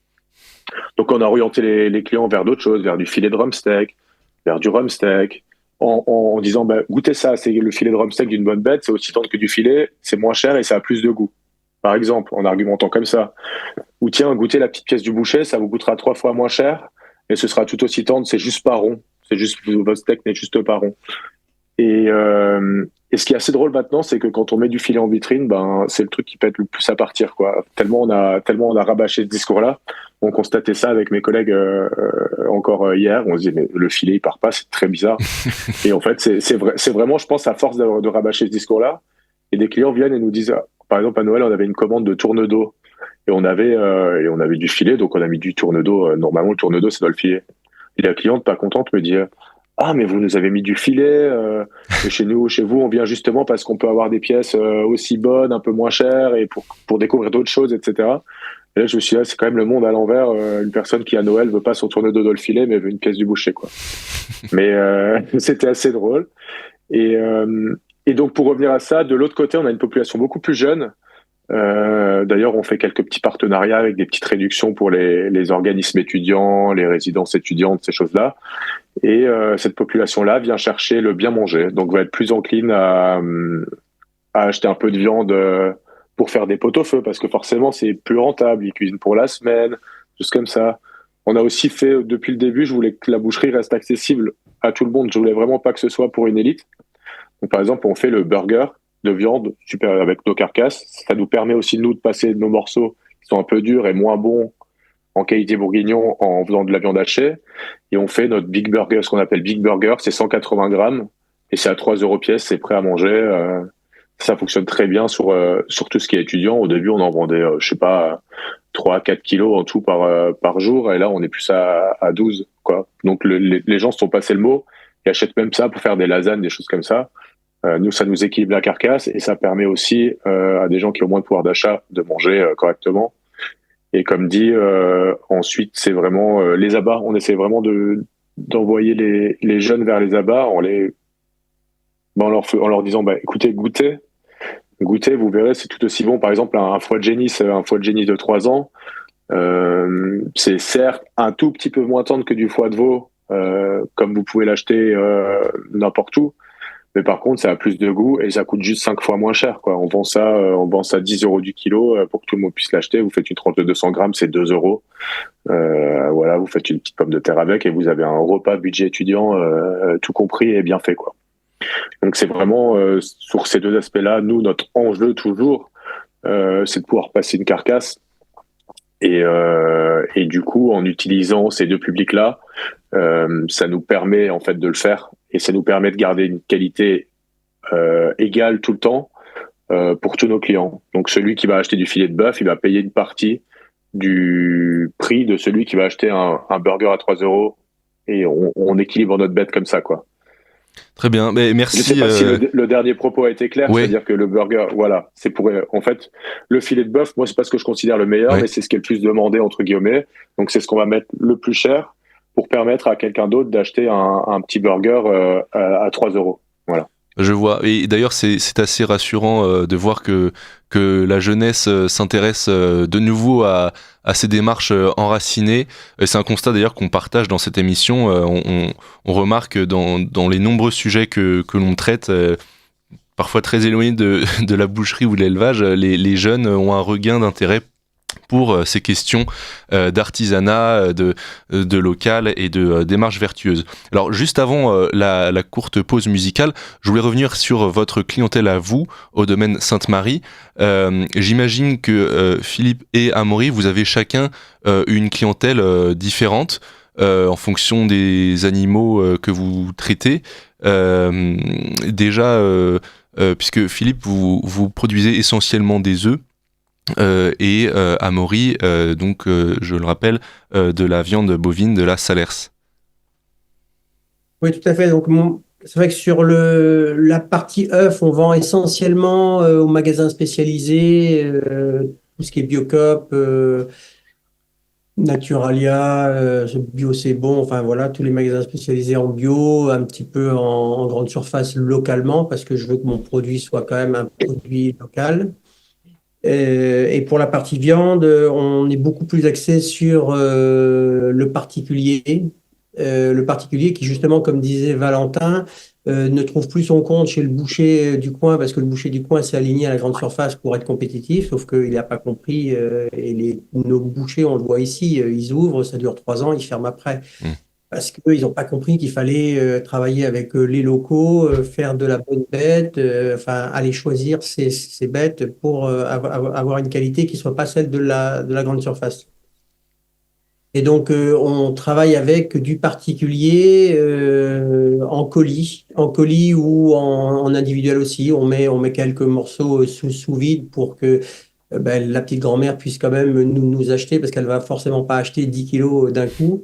Donc, on a orienté les clients vers d'autres choses, vers du filet de rumsteak, vers du rumsteak, en disant, goûtez ça, c'est le filet de rumsteak d'une bonne bête, c'est aussi tendre que du filet, c'est moins cher et ça a plus de goût. Par exemple, en argumentant comme ça. Ou tiens, goûtez la petite pièce du boucher, ça vous coûtera 3 fois moins cher et ce sera tout aussi tendre, c'est juste pas rond. C'est juste, votre steak n'est juste pas rond. Et ce qui est assez drôle maintenant, c'est que quand on met du filet en vitrine, c'est le truc qui peut être le plus à partir, quoi. Tellement on a rabâché ce discours-là. On constatait ça avec mes collègues encore hier. On se disait mais le filet il part pas, c'est très bizarre. Et en fait c'est vraiment, je pense, à force de rabâcher ce discours-là, et des clients viennent et nous disent, par exemple à Noël on avait une commande de tourne d'eau et on avait du filet, donc on a mis du tourne d'eau. Normalement le tourne d'eau c'est dans le filet. Et la cliente pas contente me dit ah, mais vous nous avez mis du filet. Chez vous, on vient justement parce qu'on peut avoir des pièces aussi bonnes, un peu moins chères, et pour découvrir d'autres choses, etc. Et là, je me suis dit, c'est quand même le monde à l'envers. Une personne qui, à Noël, veut pas son tourne-d'eau dans le filet, mais veut une pièce du boucher, quoi. Mais c'était assez drôle. Et donc, pour revenir à ça, de l'autre côté, on a une population beaucoup plus jeune. D'ailleurs, on fait quelques petits partenariats avec des petites réductions pour les organismes étudiants, les résidences étudiantes, ces choses-là. Et cette population-là vient chercher le bien manger, donc va être plus encline à acheter un peu de viande pour faire des pot-au-feu, parce que forcément, c'est plus rentable. Ils cuisinent pour la semaine, juste comme ça. On a aussi fait, depuis le début, je voulais que la boucherie reste accessible à tout le monde. Je voulais vraiment pas que ce soit pour une élite. Donc, par exemple, on fait le burger de viande super avec nos carcasses. Ça nous permet aussi, nous, de passer nos morceaux qui sont un peu durs et moins bons en qualité bourguignon en faisant de la viande hachée. Et on fait notre Big Burger, ce qu'on appelle Big Burger, c'est 180 grammes et c'est à 3 € pièce, c'est prêt à manger. Ça fonctionne très bien sur tout ce qui est étudiant. Au début, on en vendait, 3-4 kilos en tout par jour, et là, on est plus à 12, quoi. Donc, les gens se sont passés le mot et achètent même ça pour faire des lasagnes, des choses comme ça. Nous, ça nous équilibre la carcasse et ça permet aussi à des gens qui ont moins de pouvoir d'achat de manger correctement. Et comme dit, ensuite, c'est vraiment les abats. On essaie vraiment d'envoyer les jeunes vers les abats en leur disant, écoutez, goûtez, vous verrez, c'est tout aussi bon. Par exemple, un foie de génisse de 3 ans, c'est certes un tout petit peu moins tendre que du foie de veau, comme vous pouvez l'acheter n'importe où. Mais par contre, ça a plus de goût et ça coûte juste 5 fois moins cher, quoi. On vend ça 10 € du kilo pour que tout le monde puisse l'acheter. Vous faites une tranche de 200 grammes, c'est 2 €. Voilà, vous faites une petite pomme de terre avec et vous avez un repas budget étudiant tout compris et bien fait, quoi. Donc c'est vraiment sur ces 2 aspects-là, nous, notre enjeu toujours, c'est de pouvoir passer une carcasse. Et du coup, en utilisant ces 2 publics-là, ça nous permet en fait de le faire. Et ça nous permet de garder une qualité égale tout le temps pour tous nos clients. Donc celui qui va acheter du filet de bœuf, il va payer une partie du prix de celui qui va acheter un burger à 3 € et on équilibre notre bête comme ça, quoi. Très bien, mais merci. Je sais pas si le dernier propos a été clair, ouais. C'est-à-dire que le burger, voilà, c'est pour, en fait, le filet de bœuf, moi c'est pas ce que je considère le meilleur, mais c'est ce qui est le plus demandé, entre guillemets. Donc c'est ce qu'on va mettre le plus cher pour permettre à quelqu'un d'autre d'acheter un petit burger à 3 €. Voilà. Je vois. Et d'ailleurs, c'est assez rassurant de voir que la jeunesse s'intéresse de nouveau à ces démarches enracinées. Et c'est un constat d'ailleurs qu'on partage dans cette émission. On remarque dans les nombreux sujets que l'on traite, parfois très éloignés de la boucherie ou de l'élevage, les jeunes ont un regain d'intérêt pour ces questions d'artisanat, de local et de démarche vertueuse. Alors juste avant la courte pause musicale, je voulais revenir sur votre clientèle à vous, au domaine Sainte-Marie. J'imagine que Philippe et Amaury, vous avez chacun une clientèle différente en fonction des animaux que vous traitez. Puisque Philippe, vous produisez essentiellement des œufs, et Amaury, je le rappelle, de la viande bovine de la Salers. Oui, tout à fait. Donc, c'est vrai que sur la partie œufs, on vend essentiellement aux magasins spécialisés, tout ce qui est Biocoop, Naturalia, Bio c'est bon, enfin voilà, tous les magasins spécialisés en bio, un petit peu en grande surface localement, parce que je veux que mon produit soit quand même un produit local. Et pour la partie viande, on est beaucoup plus axé sur le particulier qui justement, comme disait Valentin, ne trouve plus son compte chez le boucher du coin parce que le boucher du coin s'est aligné à la grande surface pour être compétitif, sauf qu'il n'a pas compris. Et nos bouchers, on le voit ici, ils ouvrent, ça dure 3 ans, ils ferment après. Parce qu'ils n'ont pas compris qu'il fallait travailler avec les locaux, faire de la bonne bête, enfin aller choisir ces bêtes pour avoir une qualité qui ne soit pas celle de la grande surface. Et donc, on travaille avec du particulier en colis ou en individuel aussi. On met quelques morceaux sous vide pour que la petite grand-mère puisse quand même nous acheter parce qu'elle va forcément pas acheter 10 kilos d'un coup.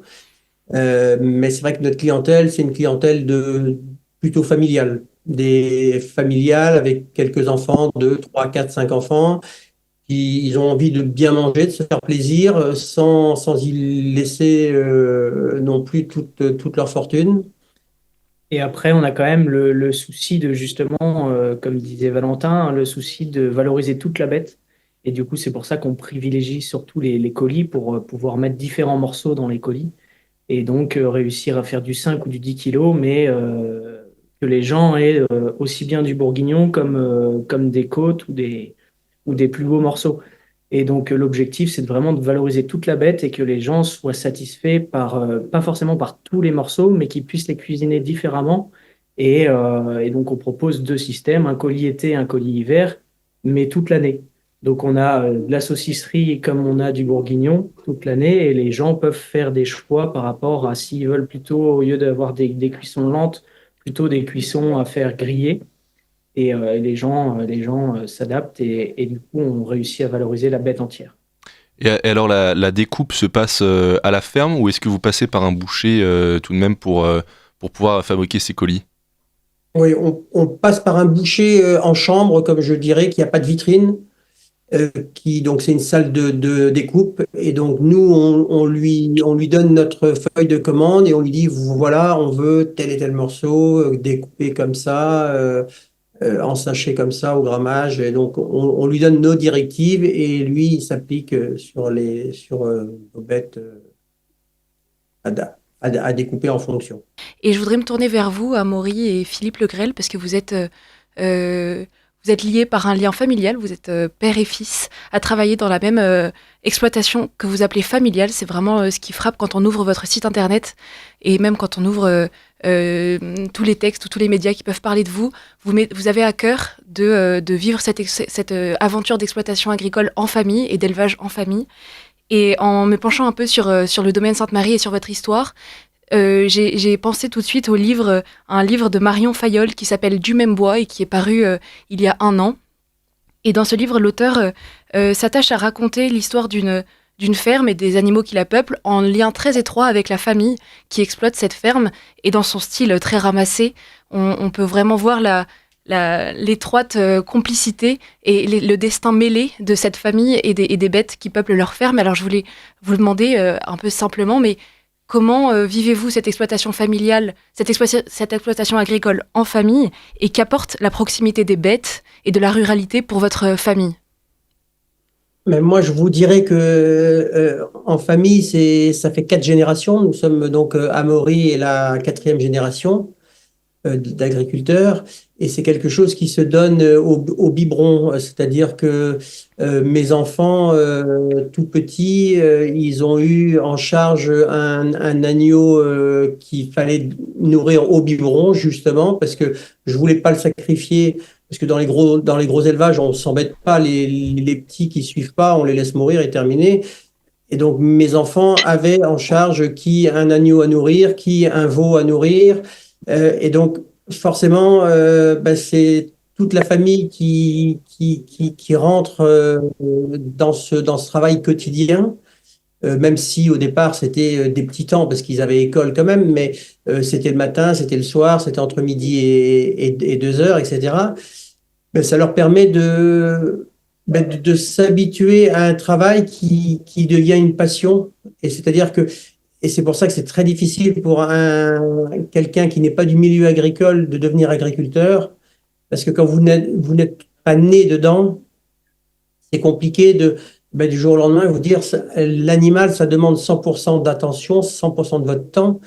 Mais c'est vrai que notre clientèle, c'est une clientèle plutôt familiale. Des familiales avec quelques enfants, 2, 3, 4, 5 enfants. Ils ont envie de bien manger, de se faire plaisir, sans y laisser non plus toute leur fortune. Et après, on a quand même le souci de justement, comme disait Valentin, le souci de valoriser toute la bête. Et du coup, c'est pour ça qu'on privilégie surtout les colis pour pouvoir mettre différents morceaux dans les colis. Et donc, réussir à faire du 5 ou du 10 kilos, mais que les gens aient aussi bien du bourguignon comme des côtes ou des plus beaux morceaux. Et donc, l'objectif, c'est vraiment de valoriser toute la bête et que les gens soient satisfaits pas forcément par tous les morceaux, mais qu'ils puissent les cuisiner différemment. Et donc, on propose 2 systèmes, un colis été, un colis hiver, mais toute l'année. Donc, on a de la saucisserie comme on a du bourguignon toute l'année et les gens peuvent faire des choix par rapport à s'ils veulent plutôt, au lieu d'avoir des cuissons lentes, plutôt des cuissons à faire griller. Et les gens s'adaptent et du coup, on réussit à valoriser la bête entière. Et alors, la découpe se passe à la ferme ou est-ce que vous passez par un boucher tout de même pour pouvoir fabriquer ces colis? Oui, on passe par un boucher en chambre, comme je dirais, qui n'a pas de vitrine. Donc c'est une salle de découpe et donc nous on lui donne notre feuille de commande et on lui dit voilà on veut tel et tel morceau découpé comme ça en sachet comme ça au grammage et donc on lui donne nos directives et lui il s'applique sur nos bêtes à découper en fonction. Et je voudrais me tourner vers vous, Amaury et Philippe Legrel, parce que vous êtes liés par un lien familial, vous êtes père et fils, à travailler dans la même exploitation que vous appelez familiale. C'est vraiment ce qui frappe quand on ouvre votre site internet et même quand on ouvre tous les textes ou tous les médias qui peuvent parler de vous. Vous avez à cœur de vivre cette aventure d'exploitation agricole en famille et d'élevage en famille. Et en me penchant un peu sur le domaine Sainte-Marie et sur votre histoire, j'ai pensé tout de suite un livre de Marion Fayolle qui s'appelle Du même bois et qui est paru il y a 1 an. Et dans ce livre, l'auteur s'attache à raconter l'histoire d'une ferme et des animaux qui la peuplent en lien très étroit avec la famille qui exploite cette ferme. Et dans son style très ramassé, on peut vraiment voir l'étroite complicité et le destin mêlé de cette famille et des bêtes qui peuplent leur ferme. Alors je voulais vous demander un peu simplement, mais comment vivez-vous cette exploitation familiale, cette exploitation agricole en famille et qu'apporte la proximité des bêtes et de la ruralité pour votre famille? Mais moi, je vous dirais que en famille, ça fait 4 générations. Nous sommes donc Amaury et la 4e génération. d'agriculteur, et c'est quelque chose qui se donne au biberon, c'est-à-dire que mes enfants, tout petits, ils ont eu en charge un agneau qu'il fallait nourrir au biberon, justement, parce que je voulais pas le sacrifier, parce que dans les gros élevages, on s'embête pas, les petits qui suivent pas, on les laisse mourir et terminer. Et donc, mes enfants avaient en charge qui un agneau à nourrir, qui un veau à nourrir. Et donc, forcément, c'est toute la famille qui rentre dans ce travail quotidien, même si au départ, c'était des petits temps, parce qu'ils avaient école quand même, mais c'était le matin, c'était le soir, c'était entre midi et 2 heures, etc. Ça leur permet de s'habituer à un travail qui devient une passion. Et c'est-à-dire que, et c'est pour ça que c'est très difficile pour quelqu'un qui n'est pas du milieu agricole de devenir agriculteur, parce que quand vous n'êtes pas né dedans, c'est compliqué du jour au lendemain vous dire l'animal, ça demande 100% d'attention, 100% de votre temps.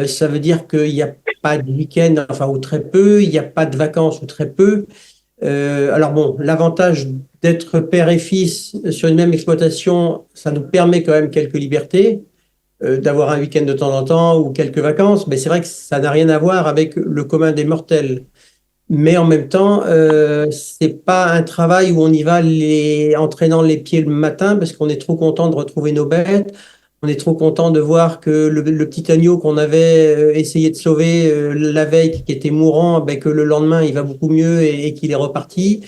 Ça veut dire qu'il n'y a pas de week-end, enfin, ou très peu, il n'y a pas de vacances, ou très peu. Alors bon, l'avantage d'être père et fils sur une même exploitation, ça nous permet quand même quelques libertés, d'avoir un week-end de temps en temps ou quelques vacances, mais c'est vrai que ça n'a rien à voir avec le commun des mortels. Mais en même temps, c'est pas un travail où on y va entraînant les pieds le matin parce qu'on est trop content de retrouver nos bêtes. On est trop content de voir que le petit agneau qu'on avait essayé de sauver la veille, qui était mourant, que le lendemain, il va beaucoup mieux et qu'il est reparti.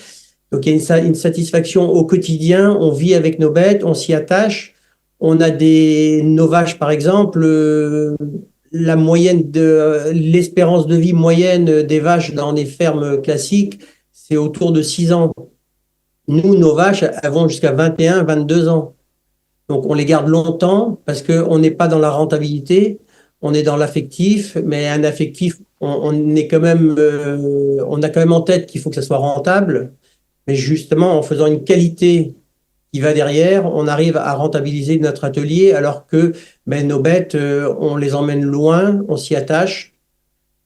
Donc, il y a une satisfaction au quotidien. On vit avec nos bêtes, on s'y attache. On a nos vaches, par exemple, l'espérance de vie moyenne des vaches dans les fermes classiques, c'est autour de 6 ans. Nous, nos vaches, elles vont jusqu'à 21, 22 ans. Donc, on les garde longtemps parce qu'on n'est pas dans la rentabilité, on est dans l'affectif, mais un affectif, on est quand même, on a quand même en tête qu'il faut que ça soit rentable. Mais justement, en faisant une qualité qui va derrière, on arrive à rentabiliser notre atelier alors que nos bêtes, on les emmène loin, on s'y attache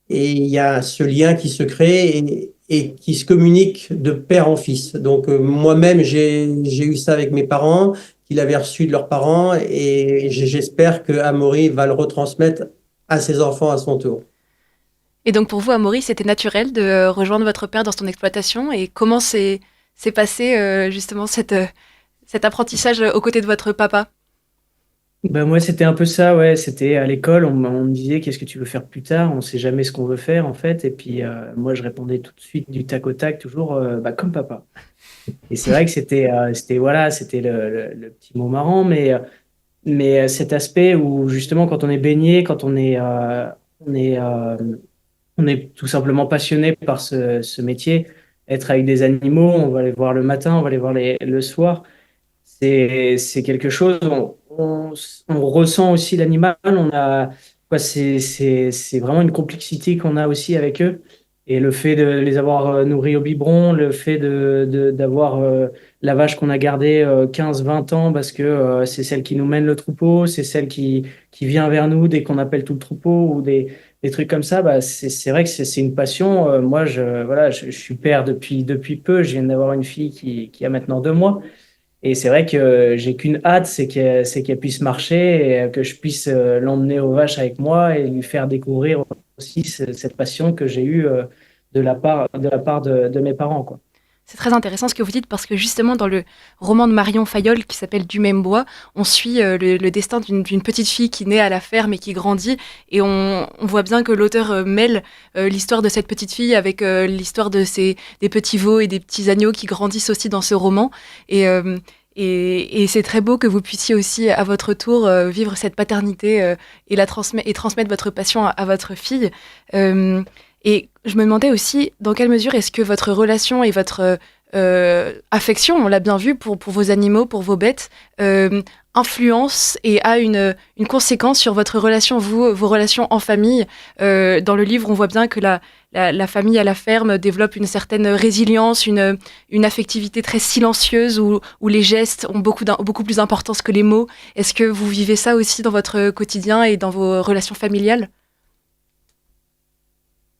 et il y a ce lien qui se crée et qui se communique de père en fils. Donc, moi-même, j'ai eu ça avec mes parents, qu'ils avaient reçu de leurs parents et j'espère que Amaury va le retransmettre à ses enfants à son tour. Et donc pour vous, Amaury, c'était naturel de rejoindre votre père dans son exploitation, et comment s'est passé justement cet apprentissage aux côtés de votre papa? Moi, c'était un peu ça, ouais. C'était à l'école, on me disait qu'est-ce que tu veux faire plus tard? On sait jamais ce qu'on veut faire, en fait. Et puis, moi, je répondais tout de suite du tac au tac, toujours comme papa. Et c'est vrai que c'était le petit mot marrant, mais cet aspect où justement, quand on est baigné, quand on est, euh, on est tout simplement passionné par ce métier, être avec des animaux, on va les voir le matin, on va les voir le soir. C'est quelque chose, on ressent aussi l'animal, c'est vraiment une complexité qu'on a aussi avec eux. Et le fait de les avoir nourris au biberon, le fait d'avoir la vache qu'on a gardée 15-20 ans parce que c'est celle qui nous mène le troupeau, c'est celle qui vient vers nous dès qu'on appelle tout le troupeau ou des trucs comme ça, c'est vrai que c'est une passion. Moi, je suis père depuis peu, je viens d'avoir une fille qui a maintenant 2 mois. Et c'est vrai que j'ai qu'une hâte, c'est qu'elle puisse marcher et que je puisse l'emmener aux vaches avec moi et lui faire découvrir aussi cette passion que j'ai eue de la part de mes parents, quoi. C'est très intéressant ce que vous dites, parce que justement dans le roman de Marion Fayolle qui s'appelle Du même bois, on suit le destin d'une petite fille qui naît à la ferme et qui grandit, et on voit bien que l'auteur mêle l'histoire de cette petite fille avec l'histoire des petits veaux et des petits agneaux qui grandissent aussi dans ce roman. Et c'est très beau que vous puissiez aussi à votre tour vivre cette paternité et transmettre votre passion à votre fille. Et je me demandais aussi dans quelle mesure est-ce que votre relation et votre affection, on l'a bien vu pour vos animaux, pour vos bêtes, influence et a une conséquence sur votre relation, vos relations en famille. Dans le livre, on voit bien que la famille à la ferme développe une certaine résilience, une affectivité très silencieuse où les gestes ont beaucoup plus d'importance que les mots. Est-ce que vous vivez ça aussi dans votre quotidien et dans vos relations familiales ?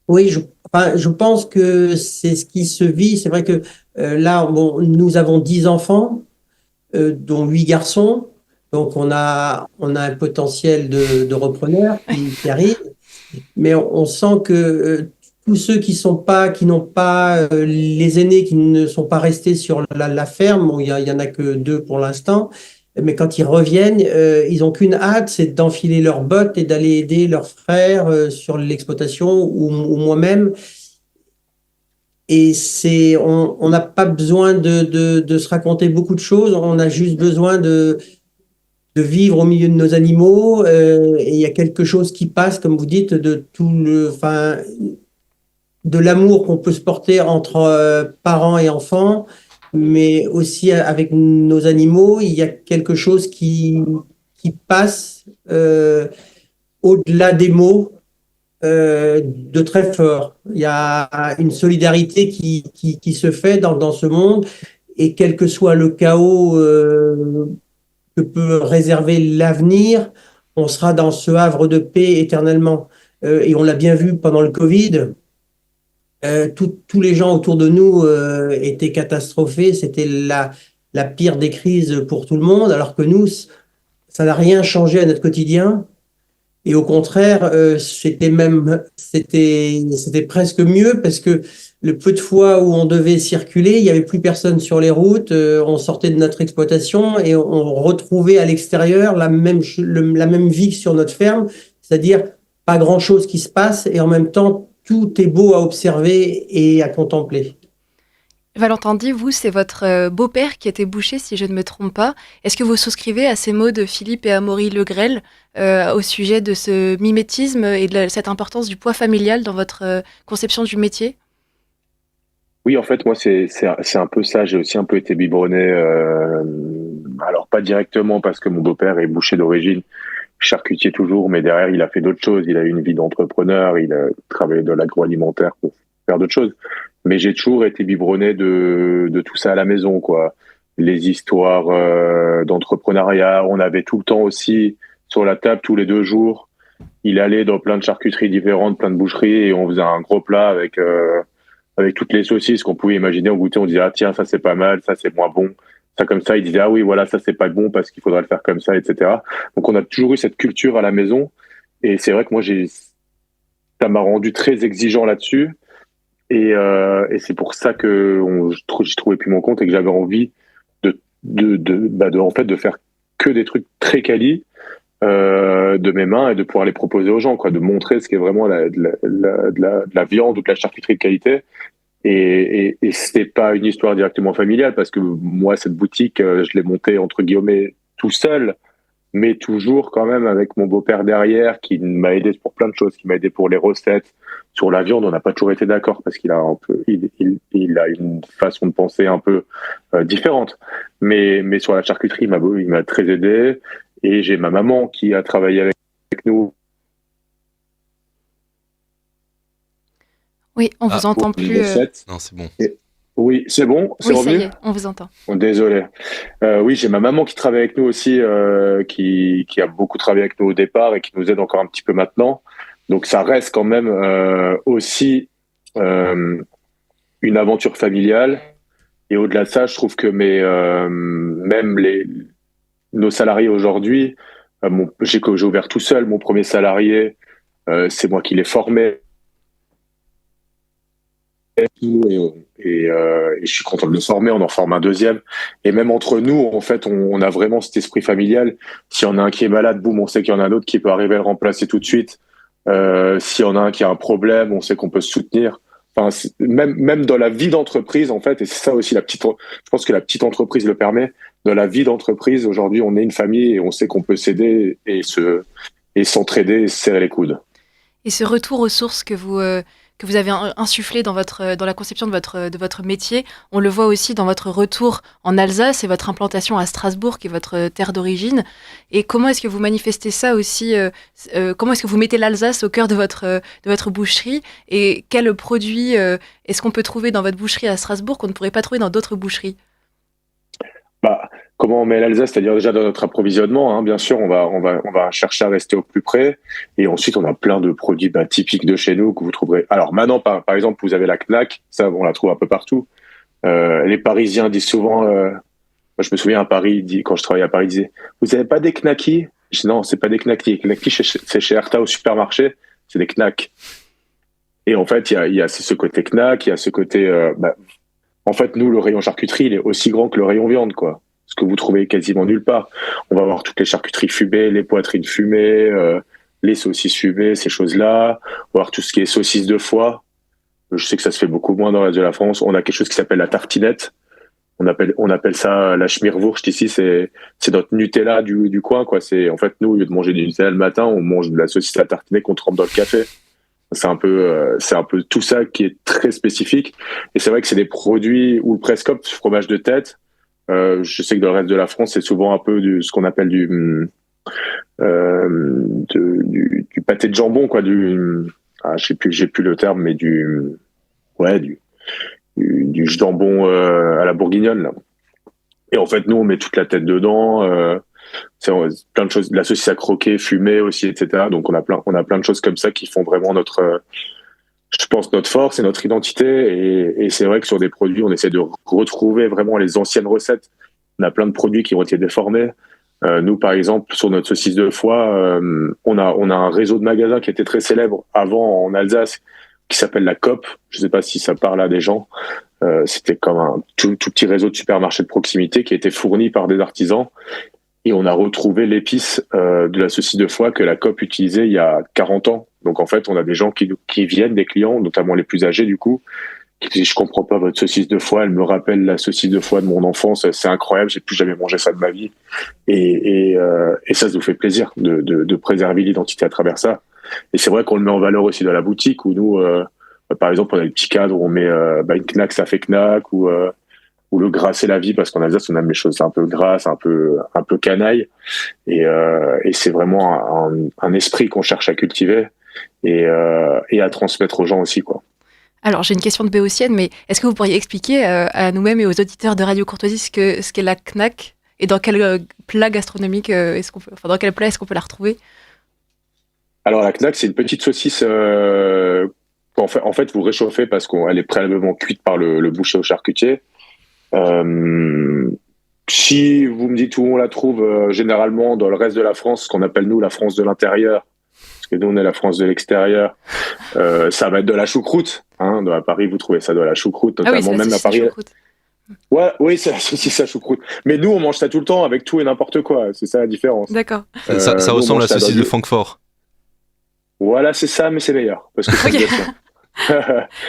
Oui, enfin, je pense que c'est ce qui se vit. C'est vrai que là, bon, nous avons 10 enfants, dont 8 garçons. Donc, on a un potentiel de repreneurs qui arrive. Mais on sent que tous ceux qui n'ont pas, les aînés qui ne sont pas restés sur la ferme, bon, il y en a que 2 pour l'instant, mais quand ils reviennent, ils ont qu'une hâte, c'est d'enfiler leurs bottes et d'aller aider leurs frères sur l'exploitation ou moi-même. Et on n'a pas besoin de se raconter beaucoup de choses, on a juste besoin de vivre au milieu de nos animaux. Et il y a quelque chose qui passe, comme vous dites, enfin, de l'amour qu'on peut se porter entre parents et enfants, mais aussi avec nos animaux. Il y a quelque chose qui passe au-delà des mots. De très fort. Il y a une solidarité qui se fait dans ce monde, et quel que soit le chaos que peut réserver l'avenir, on sera dans ce havre de paix éternellement. Et on l'a bien vu pendant le Covid, tous les gens autour de nous étaient catastrophés, c'était la pire des crises pour tout le monde, alors que nous, ça n'a rien changé à notre quotidien. Et au contraire, c'était presque mieux, parce que le peu de fois où on devait circuler, il n'y avait plus personne sur les routes, on sortait de notre exploitation et on retrouvait à l'extérieur la même vie que sur notre ferme, c'est-à-dire pas grand-chose qui se passe, et en même temps, tout est beau à observer et à contempler. Valentin dit, vous, c'est votre beau-père qui était boucher, si je ne me trompe pas. Est-ce que vous souscrivez à ces mots de Philippe et Amaury Legrel au sujet de ce mimétisme et de cette importance du poids familial dans votre conception du métier? Oui, en fait, moi, c'est un peu ça. J'ai aussi un peu été biberonné, alors pas directement parce que mon beau-père est boucher d'origine, charcutier toujours, mais derrière, il a fait d'autres choses. Il a eu une vie d'entrepreneur, il a travaillé dans l'agroalimentaire pour faire d'autres choses. Mais j'ai toujours été biberonné de tout ça à la maison, quoi. Les histoires d'entrepreneuriat, on avait tout le temps aussi sur la table tous les 2 jours. Il allait dans plein de charcuteries différentes, plein de boucheries, et on faisait un gros plat avec toutes les saucisses qu'on pouvait imaginer au goûter. On disait, ah tiens, ça c'est pas mal, ça c'est moins bon. Ça comme ça, il disait, ah oui, voilà, ça c'est pas bon parce qu'il faudrait le faire comme ça, etc. Donc on a toujours eu cette culture à la maison. Et c'est vrai que moi, ça m'a rendu très exigeant là-dessus. Et c'est pour ça que j'ai trouvé plus mon compte et que j'avais envie en fait, de faire que des trucs très quali de mes mains, et de pouvoir les proposer aux gens, quoi, de montrer ce qu'est vraiment de la viande ou de la charcuterie de qualité. Et c'était pas une histoire directement familiale, parce que moi, cette boutique, je l'ai montée entre guillemets tout seul, mais toujours quand même avec mon beau-père derrière, qui m'a aidé pour plein de choses, qui m'a aidé pour les recettes. Sur la viande, on n'a pas toujours été d'accord, parce qu'il a il a une façon de penser un peu différente. Mais sur la charcuterie, il m'a très aidé. Et j'ai ma maman qui a travaillé avec nous. Oui, on vous entend plus. Non, c'est bon. Oui, c'est bon, c'est Oui, ça revenu. y est, on vous entend. Oh, désolé. Oui, j'ai ma maman qui travaille avec nous aussi, qui a beaucoup travaillé avec nous au départ et qui nous aide encore un petit peu maintenant. Donc ça reste quand même aussi une aventure familiale. Et au-delà de ça, je trouve que même nos salariés aujourd'hui, j'ai ouvert tout seul mon premier salarié, c'est moi qui l'ai formé. Et je suis content de le former, on en forme un deuxième. Et même entre nous, en fait, on a vraiment cet esprit familial. S'il y en a un qui est malade, boum, on sait qu'il y en a un autre qui peut arriver à le remplacer tout de suite. S'il y en a un qui a un problème, on sait qu'on peut se soutenir. Enfin, même dans la vie d'entreprise, en fait, et c'est ça aussi je pense que la petite entreprise le permet. Dans la vie d'entreprise, aujourd'hui, on est une famille et on sait qu'on peut s'aider et s'entraider et se serrer les coudes. Et ce retour aux sources que vous avez insufflé dans la conception de votre métier, on le voit aussi dans votre retour en Alsace et votre implantation à Strasbourg, qui est votre terre d'origine. Et comment est-ce que vous manifestez ça aussi comment est-ce que vous mettez l'Alsace au cœur de votre boucherie? Et quels produits est-ce qu'on peut trouver dans votre boucherie à Strasbourg qu'on ne pourrait pas trouver dans d'autres boucheries? Bah, comment on met l'Alsace, c'est-à-dire déjà dans notre approvisionnement, hein, bien sûr, on va chercher à rester au plus près. Et ensuite, on a plein de produits typiques de chez nous que vous trouverez. Alors maintenant, par exemple, vous avez la Knack, ça, on la trouve un peu partout. Les Parisiens disent souvent, moi, je me souviens à Paris, quand je travaillais à Paris, ils disaient, vous avez pas des knackis? Je dis, non, c'est pas des knackis. Les knackis, c'est chez Erta au supermarché, c'est des knacks. Et en fait, il y a ce côté knack, il y a ce côté, en fait, nous, le rayon charcuterie, il est aussi grand que le rayon viande, quoi. Ce que vous trouvez quasiment nulle part. On va avoir toutes les charcuteries fumées, les poitrines fumées, les saucisses fumées, ces choses-là. On va avoir tout ce qui est saucisses de foie. Je sais que ça se fait beaucoup moins dans le reste de la France. On a quelque chose qui s'appelle la tartinette. On appelle ça la schmierwurst ici. C'est notre Nutella du coin, quoi. En fait, nous, au lieu de manger du Nutella le matin, on mange de la saucisse à tartiner qu'on trempe dans le café. C'est un peu tout ça qui est très spécifique. Et c'est vrai que c'est des produits ou le Prescope, fromage de tête. Je sais que dans le reste de la France, c'est souvent un peu ce qu'on appelle du pâté de jambon, quoi. J'ai plus le terme, mais du jambon à la bourguignonne, là. Et en fait, nous, on met toute la tête dedans. C'est plein de choses, de la saucisse à croquer, fumée aussi, etc. Donc on a plein de choses comme ça qui font vraiment je pense, notre force et notre identité. Et c'est vrai que sur des produits, on essaie de retrouver vraiment les anciennes recettes. On a plein de produits qui ont été déformés. Nous, par exemple, sur notre saucisse de foie, on a un réseau de magasins qui était très célèbre avant en Alsace, qui s'appelle la Coop. Je ne sais pas si ça parle à des gens. C'était comme un tout petit réseau de supermarchés de proximité qui était fourni par des artisans. Et on a retrouvé l'épice de la saucisse de foie que la Coop utilisait il y a 40 ans. Donc en fait, on a des gens qui viennent, des clients, notamment les plus âgés du coup, qui disent je comprends pas votre saucisse de foie, elle me rappelle la saucisse de foie de mon enfance, c'est incroyable, j'ai plus jamais mangé ça de ma vie. Et ça nous fait plaisir de préserver l'identité à travers ça. Et c'est vrai qu'on le met en valeur aussi dans la boutique où nous, par exemple, on a des petits cadres où on met une knack, ça fait knack, ou le gras c'est la vie, parce qu'en Alsace on aime les choses un peu grasses, un peu canaille, et c'est vraiment un esprit qu'on cherche à cultiver et à transmettre aux gens aussi, quoi. Alors, j'ai une question de béotienne, mais est-ce que vous pourriez expliquer à nous-mêmes et aux auditeurs de Radio Courtoisie ce qu'est la knack et dans quel plat gastronomique dans quel plat est-ce qu'on peut la retrouver? Alors la knack, c'est une petite saucisse en fait vous réchauffez parce qu'elle est préalablement cuite par le boucher au charcutier. Si vous me dites où on la trouve, généralement dans le reste de la France, ce qu'on appelle nous la France de l'intérieur, parce que nous on est la France de l'extérieur, ça va être de la choucroute. Hein, à Paris, vous trouvez ça de la choucroute, notamment oui, même à Paris. Ouais, oui, c'est la saucisse à choucroute. Mais nous, on mange ça tout le temps avec tout et n'importe quoi. C'est ça la différence. D'accord. Ça ressemble à la saucisse de Francfort. Voilà, c'est ça, mais c'est meilleur. Parce que Okay.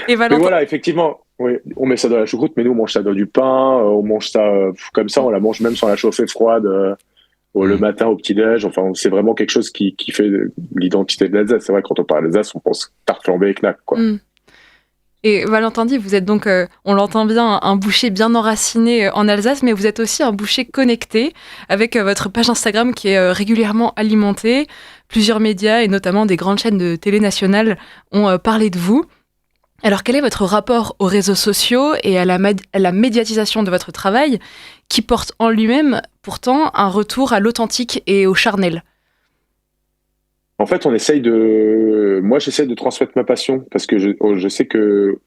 Et mais voilà, effectivement, oui, on met ça dans la choucroute, mais nous, on mange ça dans du pain, on mange ça comme ça, on la mange même sans la chauffer froide le matin au petit-déj. Enfin, c'est vraiment quelque chose qui fait l'identité de l'Alsace. C'est vrai, quand on parle d'Alsace, on pense tarte flambée et knack, quoi. Mm. Et Valentin dit, vous êtes donc, on l'entend bien, un boucher bien enraciné en Alsace, mais vous êtes aussi un boucher connecté avec votre page Instagram qui est régulièrement alimentée. Plusieurs médias et notamment des grandes chaînes de télé nationales ont parlé de vous. Alors quel est votre rapport aux réseaux sociaux et à la médiatisation de votre travail qui porte en lui-même pourtant un retour à l'authentique et au charnel? En fait, moi, j'essaie de transmettre ma passion parce que je sais que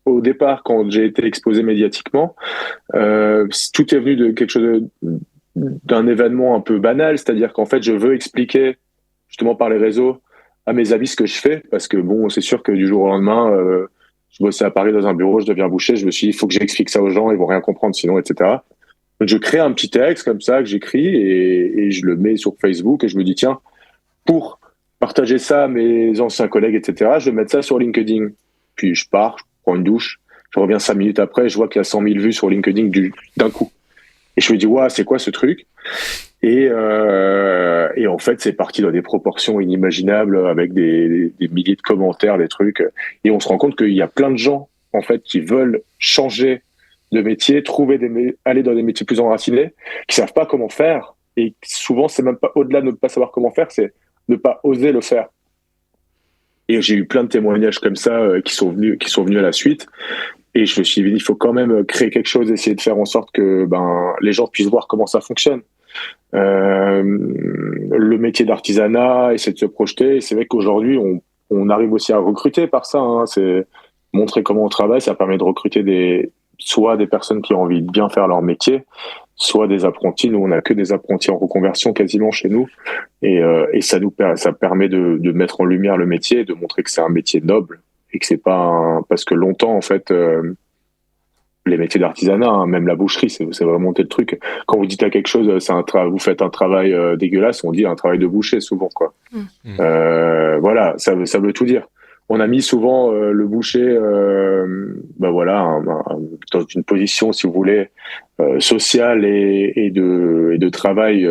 au départ, quand j'ai été exposé médiatiquement, tout est venu de quelque chose d'un événement un peu banal, c'est-à-dire qu'en fait, je veux expliquer justement par les réseaux à mes amis ce que je fais, parce que bon, c'est sûr que du jour au lendemain, je bossais à Paris dans un bureau, je deviens boucher, je me suis dit, il faut que j'explique ça aux gens, ils vont rien comprendre sinon, etc. Donc, je crée un petit texte comme ça que j'écris et je le mets sur Facebook et je me dis, tiens, pour partager ça à mes anciens collègues, etc., je vais mettre ça sur LinkedIn. Puis je pars, je prends une douche, je reviens 5 minutes après, je vois qu'il y a 100 000 vues sur LinkedIn d'un coup. Et je me dis, ouais, c'est quoi ce truc? Et en fait, c'est parti dans des proportions inimaginables avec des milliers de commentaires, des trucs. Et on se rend compte qu'il y a plein de gens, en fait, qui veulent changer de métier, aller dans des métiers plus enracinés, qui savent pas comment faire. Et souvent, c'est même pas au-delà de ne pas savoir comment faire, c'est ne pas oser le faire. Et j'ai eu plein de témoignages comme ça qui sont venus à la suite. Et je me suis dit, il faut quand même créer quelque chose, essayer de faire en sorte que les gens puissent voir comment ça fonctionne. Le métier d'artisanat, essayer de se projeter. Et c'est vrai qu'aujourd'hui, on arrive aussi à recruter par ça. Hein. C'est montrer comment on travaille, ça permet de recruter soit des personnes qui ont envie de bien faire leur métier, soit des apprentis. Nous, on n'a que des apprentis en reconversion quasiment chez nous. Et ça permet de mettre en lumière le métier, de montrer que c'est un métier noble et que c'est pas parce que longtemps, en fait, les métiers d'artisanat, hein, même la boucherie, c'est vraiment tel truc. Quand vous dites à quelque chose, vous faites un travail dégueulasse, on dit un travail de boucher souvent, quoi. Voilà, ça veut tout dire. On a mis souvent le boucher, dans une position, si vous voulez, sociale et de travail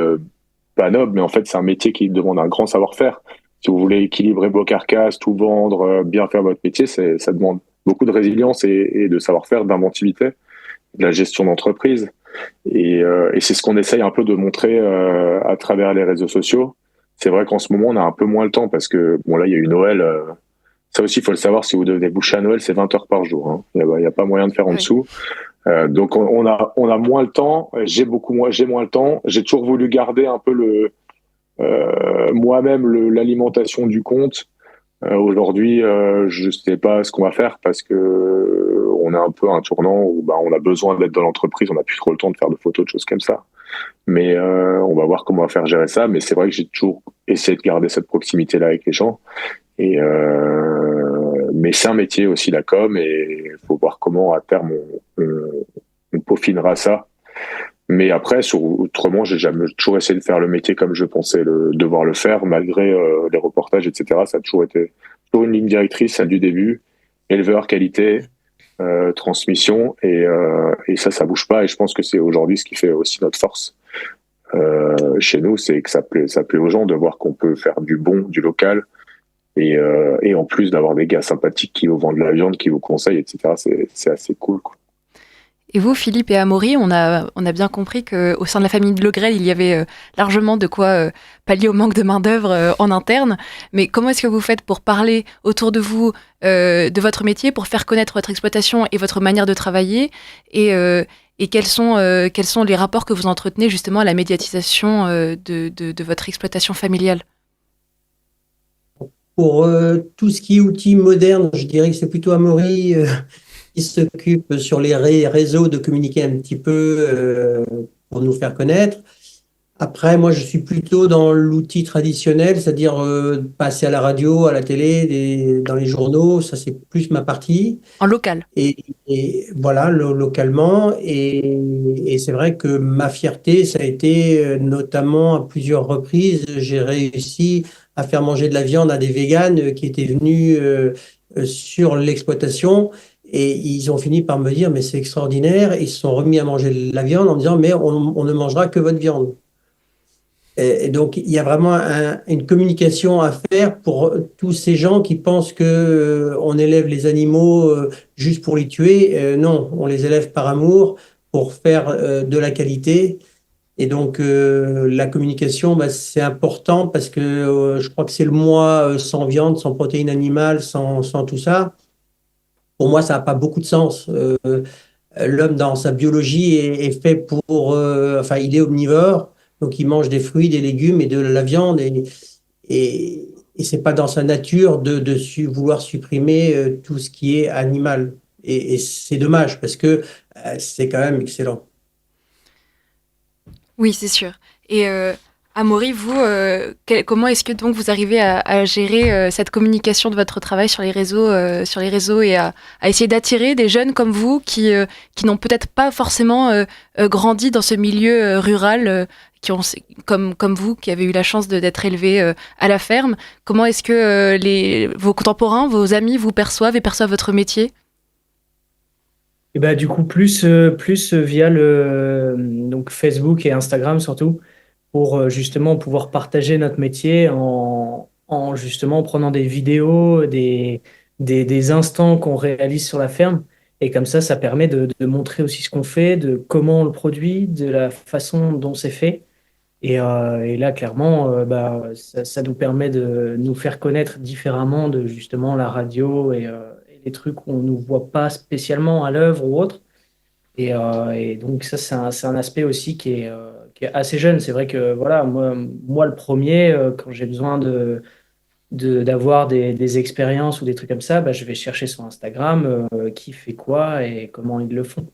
pas noble, mais en fait, c'est un métier qui demande un grand savoir-faire. Si vous voulez équilibrer vos carcasses, tout vendre, bien faire votre métier, ça demande beaucoup de résilience et de savoir-faire, d'inventivité, de la gestion d'entreprise. Et c'est ce qu'on essaye un peu de montrer à travers les réseaux sociaux. C'est vrai qu'en ce moment, on a un peu moins le temps parce que, là, il y a eu Noël. Ça aussi, il faut le savoir, si vous devenez boucher à Noël, c'est 20 heures par jour. Hein. Il n'y a pas moyen de faire en dessous. Donc, on a moins le temps. J'ai moins le temps. J'ai toujours voulu garder un peu moi-même l'alimentation du compte. Aujourd'hui, je sais pas ce qu'on va faire parce que on a un peu un tournant où on a besoin d'être dans l'entreprise, on n'a plus trop le temps de faire de photos, de choses comme ça. Mais on va voir comment on va faire gérer ça. Mais c'est vrai que j'ai toujours essayé de garder cette proximité-là avec les gens. Mais c'est un métier aussi, la com, et il faut voir comment à terme on peaufinera ça. Mais après, autrement, j'ai toujours essayé de faire le métier comme je pensais devoir le faire, malgré les reportages, etc. Ça a toujours été une ligne directrice, celle du début, éleveur, qualité, transmission, et ça bouge pas. Et je pense que c'est aujourd'hui ce qui fait aussi notre force chez nous, c'est que ça plaît aux gens de voir qu'on peut faire du bon, du local, et en plus d'avoir des gars sympathiques qui vous vendent de la viande, qui vous conseillent, etc. C'est assez cool, quoi. Et vous, Philippe et Amaury, on a bien compris qu'au sein de la famille de Le Grêle, il y avait largement de quoi pallier au manque de main-d'œuvre en interne. Mais comment est-ce que vous faites pour parler autour de vous de votre métier, pour faire connaître votre exploitation et votre manière de travailler, et quels sont les rapports que vous entretenez justement à la médiatisation de votre exploitation familiale? Pour tout ce qui est outils modernes, je dirais que c'est plutôt Amaury qui s'occupe sur les réseaux de communiquer un petit peu pour nous faire connaître. Après, moi, je suis plutôt dans l'outil traditionnel, c'est-à-dire passer à la radio, à la télé, dans les journaux, ça c'est plus ma partie. En local. Et voilà, localement. Et c'est vrai que ma fierté, ça a été notamment à plusieurs reprises, j'ai réussi à faire manger de la viande à des véganes qui étaient venus sur l'exploitation. Et ils ont fini par me dire, mais c'est extraordinaire. Ils se sont remis à manger de la viande en me disant, mais on ne mangera que votre viande. Et donc, il y a vraiment une communication à faire pour tous ces gens qui pensent que on élève les animaux juste pour les tuer. Non, on les élève par amour pour faire de la qualité. Et donc, la communication, c'est important parce que je crois que c'est le mois sans viande, sans protéines animales, sans tout ça. Pour moi, ça n'a pas beaucoup de sens. L'homme, dans sa biologie, est fait pour... il est omnivore, donc il mange des fruits, des légumes et de la viande. Et ce n'est pas dans sa nature de vouloir supprimer tout ce qui est animal. Et c'est dommage, parce que c'est quand même excellent. Oui, c'est sûr. Et Amaury, vous, comment est-ce que donc vous arrivez à gérer cette communication de votre travail sur les réseaux et à essayer d'attirer des jeunes comme vous qui n'ont peut-être pas forcément grandi dans ce milieu rural, comme vous, qui avez eu la chance d'être élevés à la ferme. Comment est-ce que vos contemporains, vos amis vous perçoivent et perçoivent votre métier? Et du coup, plus via donc Facebook et Instagram surtout, pour justement pouvoir partager notre métier en justement prenant des vidéos, des instants qu'on réalise sur la ferme. Et comme ça permet de montrer aussi ce qu'on fait, de comment on le produit, de la façon dont c'est fait. Et là, clairement, ça nous permet de nous faire connaître différemment de justement la radio et les trucs où on ne nous voit pas spécialement à l'œuvre ou autre. Et donc ça, c'est un aspect aussi qui est assez jeune. C'est vrai que voilà, moi le premier, quand j'ai besoin d'avoir des expériences ou des trucs comme ça, je vais chercher sur Instagram qui fait quoi et comment ils le font.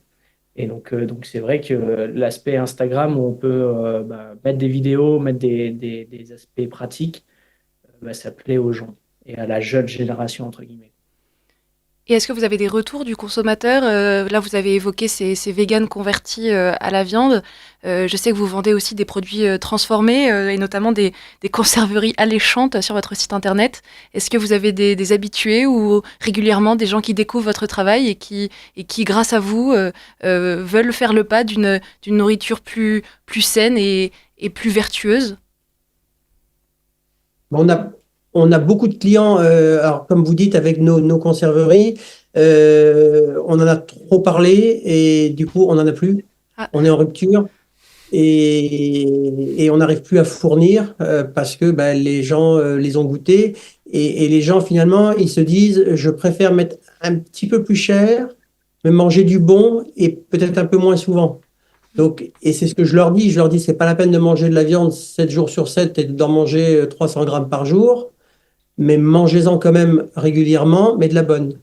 Et donc c'est vrai que l'aspect Instagram où on peut mettre des vidéos, mettre des aspects pratiques, ça plaît aux gens et à la jeune génération, entre guillemets. Et est-ce que vous avez des retours du consommateur? Là, vous avez évoqué ces véganes convertis à la viande. Je sais que vous vendez aussi des produits transformés et notamment des conserveries alléchantes sur votre site internet. Est-ce que vous avez des habitués ou régulièrement des gens qui découvrent votre travail et qui grâce à vous, veulent faire le pas d'une nourriture plus saine et plus vertueuse? On a beaucoup de clients, alors comme vous dites, avec nos conserveries, on en a trop parlé et du coup, on n'en a plus. Ah, On est en rupture et on n'arrive plus à fournir parce que les gens les ont goûtés et les gens, finalement, ils se disent, je préfère mettre un petit peu plus cher, mais manger du bon et peut-être un peu moins souvent. Donc, et c'est ce que je leur dis, c'est pas la peine de manger de la viande 7 jours sur 7 et d'en manger 300 grammes par jour, mais mangez-en quand même régulièrement, mais de la bonne.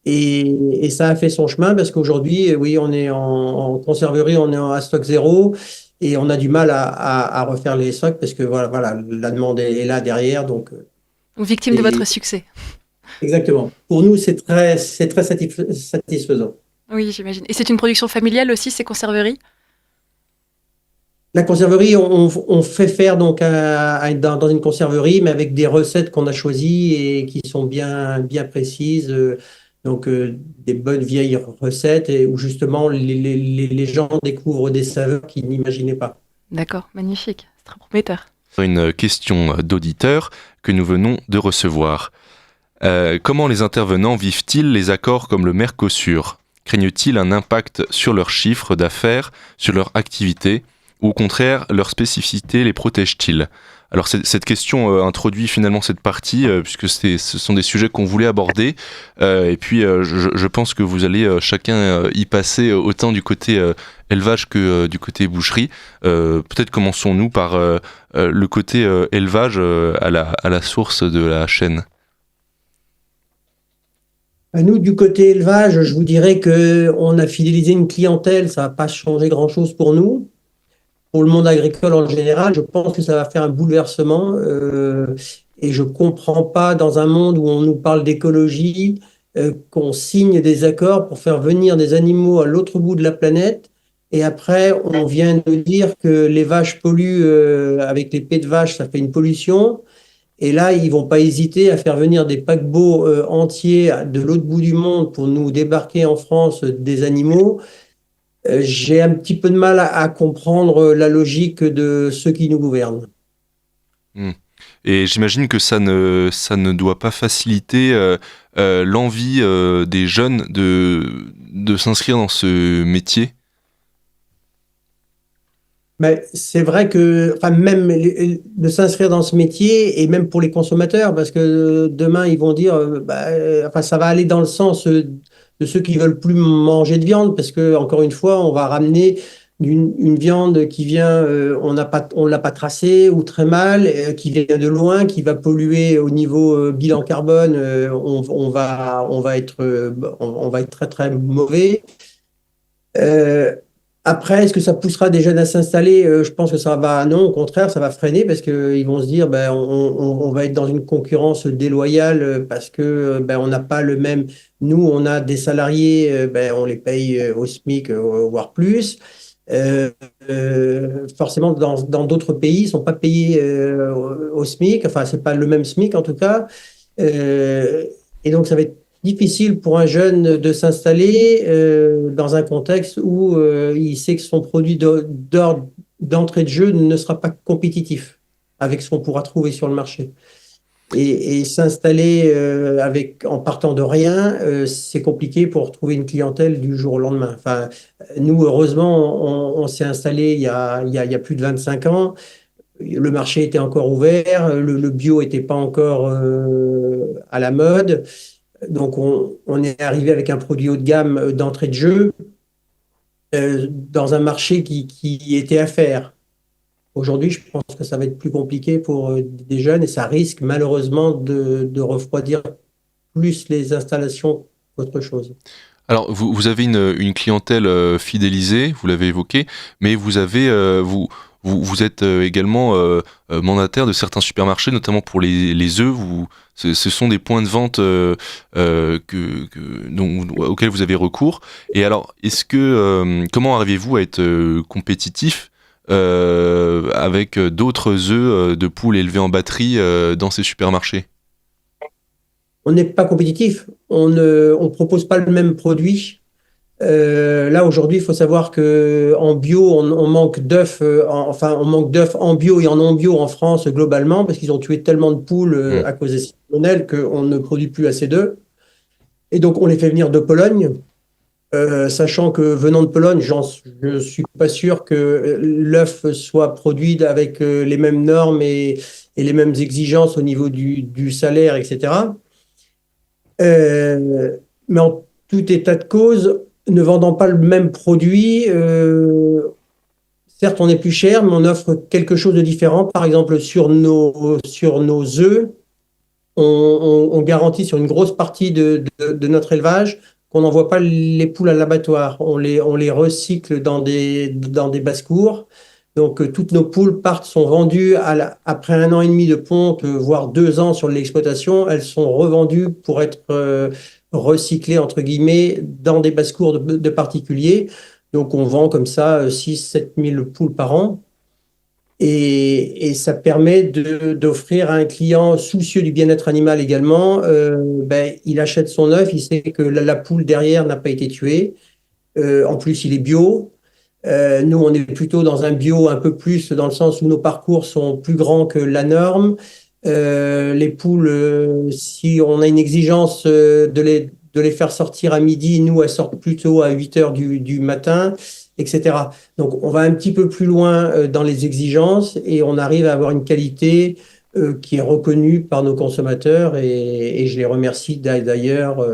Et ça a fait son chemin parce qu'aujourd'hui, oui, on est en conserverie, on est à stock zéro et on a du mal à refaire les stocks parce que voilà, la demande est là derrière. Donc, victime de votre et succès. exactement. Pour nous, c'est très satisfaisant. Oui, j'imagine. Et c'est une production familiale aussi, ces conserveries? La conserverie, on fait faire donc dans une conserverie, mais avec des recettes qu'on a choisies et qui sont bien précises. Des bonnes vieilles recettes et où justement les gens découvrent des saveurs qu'ils n'imaginaient pas. D'accord, magnifique. C'est très prometteur. Une question d'auditeur que nous venons de recevoir. Comment les intervenants vivent-ils les accords comme le Mercosur? Craignent-ils un impact sur leur chiffre d'affaires, sur leur activité, ou au contraire, leur spécificité les protège-t-il? Alors cette question introduit finalement cette partie, puisque ce sont des sujets qu'on voulait aborder, et puis je pense que vous allez chacun y passer autant du côté élevage que du côté boucherie. Peut-être commençons-nous par le côté élevage à la source de la chaîne. Nous, du côté élevage, je vous dirais qu'on a fidélisé une clientèle, ça va pas changer grand-chose pour nous. Pour le monde agricole en général, je pense que ça va faire un bouleversement et je comprends pas dans un monde où on nous parle d'écologie qu'on signe des accords pour faire venir des animaux à l'autre bout de la planète et après on vient nous dire que les vaches polluent avec les pets de vache, ça fait une pollution. Et là, ils vont pas hésiter à faire venir des paquebots entiers de l'autre bout du monde pour nous débarquer en France des animaux. J'ai un petit peu de mal à comprendre la logique de ceux qui nous gouvernent. Et j'imagine que ça ne doit pas faciliter l'envie des jeunes de s'inscrire dans ce métier. Mais c'est vrai que, enfin, même de s'inscrire dans ce métier et même pour les consommateurs, parce que demain ils vont dire, enfin, ça va aller dans le sens de ceux qui veulent plus manger de viande, parce que encore une fois, on va ramener une viande qui vient, on l'a pas tracée ou très mal, qui vient de loin, qui va polluer au niveau bilan carbone, on va être très très mauvais. Euh, Après, est-ce que ça poussera des jeunes à s'installer? Je pense que ça va, non, au contraire, ça va freiner parce qu'ils vont se dire, on va être dans une concurrence déloyale parce que on n'a pas le même. Nous, on a des salariés, on les paye au SMIC, voire plus. Euh, Forcément, dans d'autres pays, ils ne sont pas payés au SMIC. Enfin, c'est pas le même SMIC en tout cas. Euh, et donc, ça va être difficile pour un jeune de s'installer dans un contexte où il sait que son produit d'entrée de jeu ne sera pas compétitif avec ce qu'on pourra trouver sur le marché. Et s'installer en partant de rien, c'est compliqué pour trouver une clientèle du jour au lendemain. Enfin, nous, heureusement, on s'est installé il y a plus de 25 ans. Le marché était encore ouvert, le bio n'était pas encore à la mode. Donc, on est arrivé avec un produit haut de gamme d'entrée de jeu dans un marché qui était à faire. Aujourd'hui, je pense que ça va être plus compliqué pour des jeunes et ça risque malheureusement de refroidir plus les installations qu'autre chose. Alors, vous avez une clientèle fidélisée, vous l'avez évoqué, mais vous êtes également mandataire de certains supermarchés, notamment pour les œufs. Ce sont des points de vente auxquels vous avez recours. Et alors, comment arrivez-vous à être compétitif avec d'autres œufs de poules élevés en batterie dans ces supermarchés? On n'est pas compétitif, on ne propose pas le même produit. Là aujourd'hui, il faut savoir que en bio, on manque d'œufs. On manque d'œufs en bio et en non bio en France globalement parce qu'ils ont tué tellement de poules à cause des salmonelles qu'on ne produit plus assez d'œufs. Et donc on les fait venir de Pologne, sachant que venant de Pologne, je suis pas sûr que l'œuf soit produit avec les mêmes normes et les mêmes exigences au niveau du salaire, etc. Mais en tout état de cause, ne vendant pas le même produit, certes on est plus cher, mais on offre quelque chose de différent. Par exemple, sur nos œufs, on garantit sur une grosse partie de notre élevage qu'on n'envoie pas les poules à l'abattoir. On les recycle dans des basses-cours. Donc, toutes nos poules sont vendues après 1 an et demi de ponte, voire 2 ans sur l'exploitation. Elles sont revendues pour être recyclées, entre guillemets, dans des basses-cours de particuliers. Donc, on vend comme ça 6 000 à 7 000 poules par an. Et ça permet d'offrir à un client soucieux du bien-être animal également, il achète son œuf, il sait que la poule derrière n'a pas été tuée. En plus, il est bio. Nous, on est plutôt dans un bio un peu plus dans le sens où nos parcours sont plus grands que la norme. Les poules, si on a une exigence de les faire sortir à midi, nous, elles sortent plutôt à 8 heures du matin, etc. Donc, on va un petit peu plus loin dans les exigences et on arrive à avoir une qualité qui est reconnue par nos consommateurs et je les remercie d'ailleurs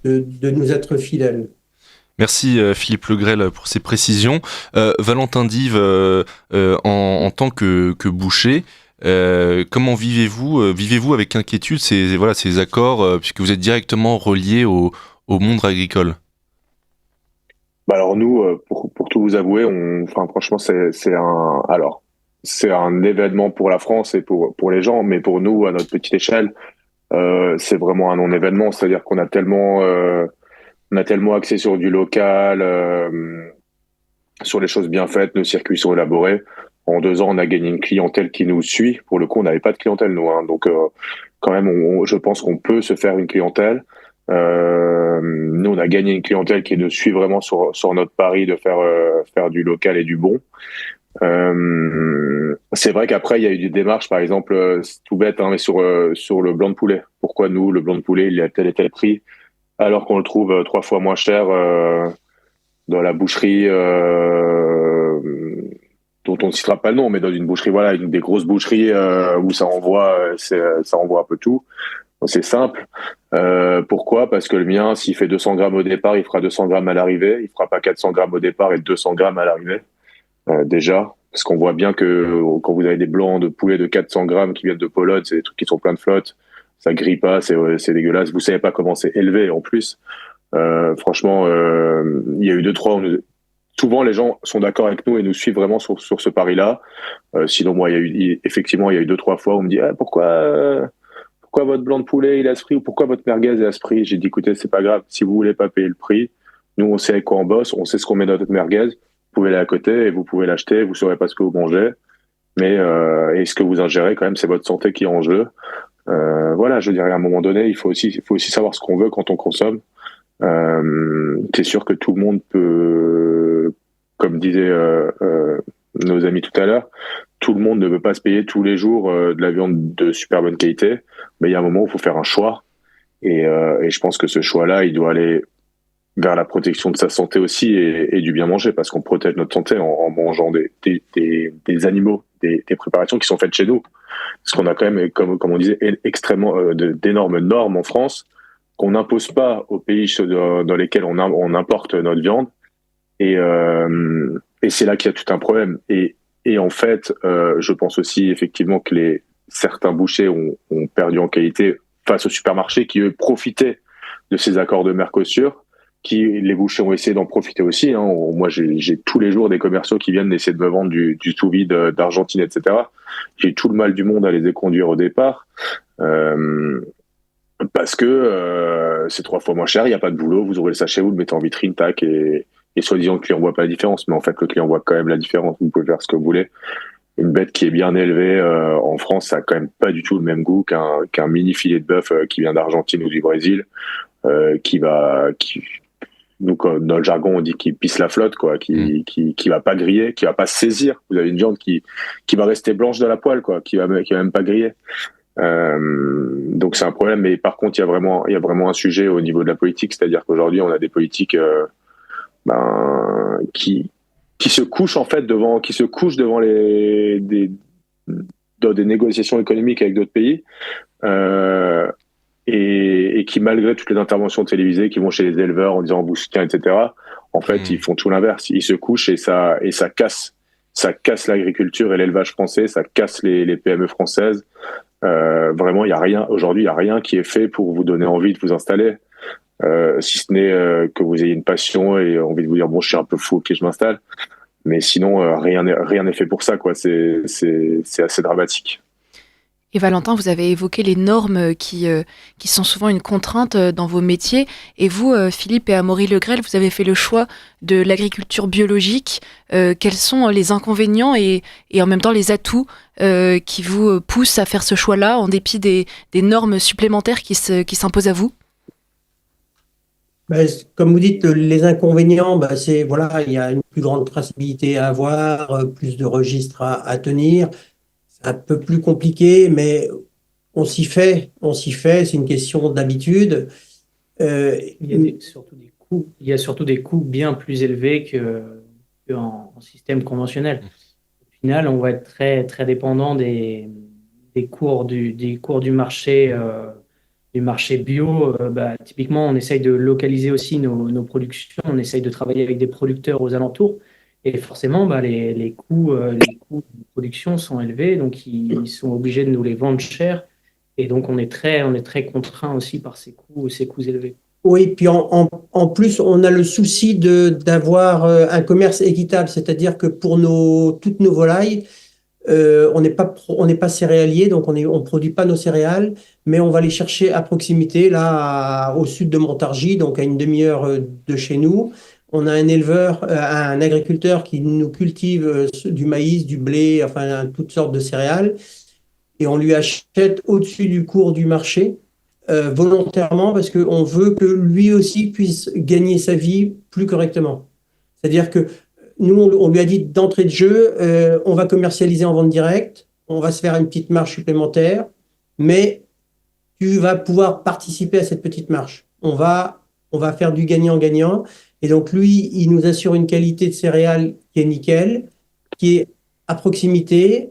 de nous être fidèles. Merci Philippe Legrel pour ces précisions. Valentin Dive, en tant que boucher, comment vivez-vous avec inquiétude ces accords, puisque vous êtes directement relié au monde agricole? Alors nous, pour tout vous avouer, franchement, c'est un événement pour la France et pour les gens, mais pour nous, à notre petite échelle, c'est vraiment un non-événement. C'est-à-dire qu'on a tellement axé sur du local, sur les choses bien faites, nos circuits sont élaborés. En 2 ans, on a gagné une clientèle qui nous suit. Pour le coup, on n'avait pas de clientèle, nous. Donc, quand même, je pense qu'on peut se faire une clientèle. Nous, on a gagné une clientèle qui nous suit vraiment sur notre pari de faire du local et du bon. C'est vrai qu'après, il y a eu des démarches, par exemple, c'est tout bête, mais sur le blanc de poulet. Pourquoi nous, le blanc de poulet, il est à tel et tel prix, alors qu'on le trouve 3 fois moins cher dans la boucherie dont on ne citera pas le nom, mais dans une boucherie, voilà, une des grosses boucheries où ça envoie un peu tout. C'est simple. Pourquoi? Parce que le mien, s'il fait 200 grammes au départ, il fera 200 grammes à l'arrivée. Il fera pas 400 grammes au départ et 200 grammes à l'arrivée. Déjà, parce qu'on voit bien que quand vous avez des blancs de poulet de 400 grammes qui viennent de Pologne, c'est des trucs qui sont pleins de flotte. Ça grille pas, c'est dégueulasse. Vous savez pas comment c'est élevé en plus. Franchement, il y a eu 2-3. Souvent, les gens sont d'accord avec nous et nous suivent vraiment sur ce pari-là. Sinon, moi, il y a eu 2-3 fois où on me dit pourquoi votre blanc de poulet il est à ce prix ou pourquoi votre merguez est à ce prix. J'ai dit écoutez, c'est pas grave. Si vous voulez pas payer le prix, nous on sait avec quoi on bosse, on sait ce qu'on met dans notre merguez. Vous pouvez aller à côté et vous pouvez l'acheter. Vous saurez pas ce que vous mangez, mais et ce que vous ingérez quand même, c'est votre santé qui est en jeu. Voilà, je dirais à un moment donné, il faut aussi savoir ce qu'on veut quand on consomme. C'est sûr que tout le monde peut, comme disaient nos amis tout à l'heure, tout le monde ne veut pas se payer tous les jours de la viande de super bonne qualité, mais il y a un moment où il faut faire un choix. Et je pense que ce choix-là, il doit aller vers la protection de sa santé aussi et du bien manger, parce qu'on protège notre santé en mangeant des animaux, des préparations qui sont faites chez nous. Parce qu'on a quand même, comme on disait, extrêmement d'énormes normes en France qu'on n'impose pas aux pays dans lesquels on importe notre viande. Et c'est là qu'il y a tout un problème. Et en fait, je pense aussi effectivement que certains bouchers ont perdu en qualité face aux supermarchés qui, eux, profitaient de ces accords de Mercosur, les bouchers ont essayé d'en profiter aussi. Hein. Moi, j'ai tous les jours des commerciaux qui viennent essayer de me vendre du sous-vide d'Argentine, etc. J'ai tout le mal du monde à les conduire au départ. Parce que c'est 3 fois moins cher, il n'y a pas de boulot, vous aurez le sachet, vous le mettez en vitrine, tac, et soi-disant le client voit pas la différence, mais en fait le client voit quand même la différence, vous pouvez faire ce que vous voulez. Une bête qui est bien élevée en France, ça a quand même pas du tout le même goût qu'un mini filet de bœuf qui vient d'Argentine ou du Brésil, nous, dans le jargon, on dit qu'il pisse la flotte, quoi, qui va pas griller, qui va pas se saisir. Vous avez une viande qui va rester blanche de la poêle, quoi, qui va même pas griller. Donc c'est un problème, mais par contre il y a vraiment un sujet au niveau de la politique, c'est-à-dire qu'aujourd'hui on a des politiques qui se couchent en fait devant dans des négociations économiques avec d'autres pays et qui, malgré toutes les interventions télévisées, qui vont chez les éleveurs en disant on vous soutient, etc., en fait ils font tout l'inverse, ils se couchent et ça casse l'agriculture et l'élevage français, ça casse les PME françaises. Vraiment, aujourd'hui, il y a rien qui est fait pour vous donner envie de vous installer, si ce n'est que vous ayez une passion et envie de vous dire bon, je suis un peu fou, ok, je m'installe. Mais sinon, rien n'est fait pour ça, quoi. C'est assez dramatique. Et Valentin, vous avez évoqué les normes qui sont souvent une contrainte dans vos métiers. Et vous, Philippe et Amaury Legrel, vous avez fait le choix de l'agriculture biologique. Quels sont les inconvénients et en même temps les atouts qui vous poussent à faire ce choix-là en dépit des normes supplémentaires qui s'imposent à vous? Comme vous dites, les inconvénients, c'est voilà, il y a une plus grande traçabilité à avoir, plus de registres à tenir. C'est un peu plus compliqué, mais on s'y fait. C'est une question d'habitude. Il y a surtout des coûts bien plus élevés qu'en système conventionnel. Au final, on va être très, très dépendant des cours du marché bio. Typiquement, on essaye de localiser aussi nos productions. On essaye de travailler avec des producteurs aux alentours. Et forcément, les coûts de production sont élevés, donc ils sont obligés de nous les vendre cher. Et donc, on est très contraint aussi par ces coûts élevés. Oui, puis en plus, on a le souci d'avoir un commerce équitable, c'est-à-dire que pour toutes nos volailles, on n'est pas céréalier, donc on produit pas nos céréales, mais on va les chercher à proximité, là, au sud de Montargis, donc à une demi-heure de chez nous. On a un éleveur, un agriculteur qui nous cultive du maïs, du blé, enfin toutes sortes de céréales, et on lui achète au-dessus du cours du marché volontairement parce qu'on veut que lui aussi puisse gagner sa vie plus correctement. C'est-à-dire que nous, on lui a dit d'entrée de jeu, on va commercialiser en vente directe, on va se faire une petite marge supplémentaire, mais tu vas pouvoir participer à cette petite marge. On va faire du gagnant-gagnant. Et donc, lui, il nous assure une qualité de céréales qui est nickel, qui est à proximité,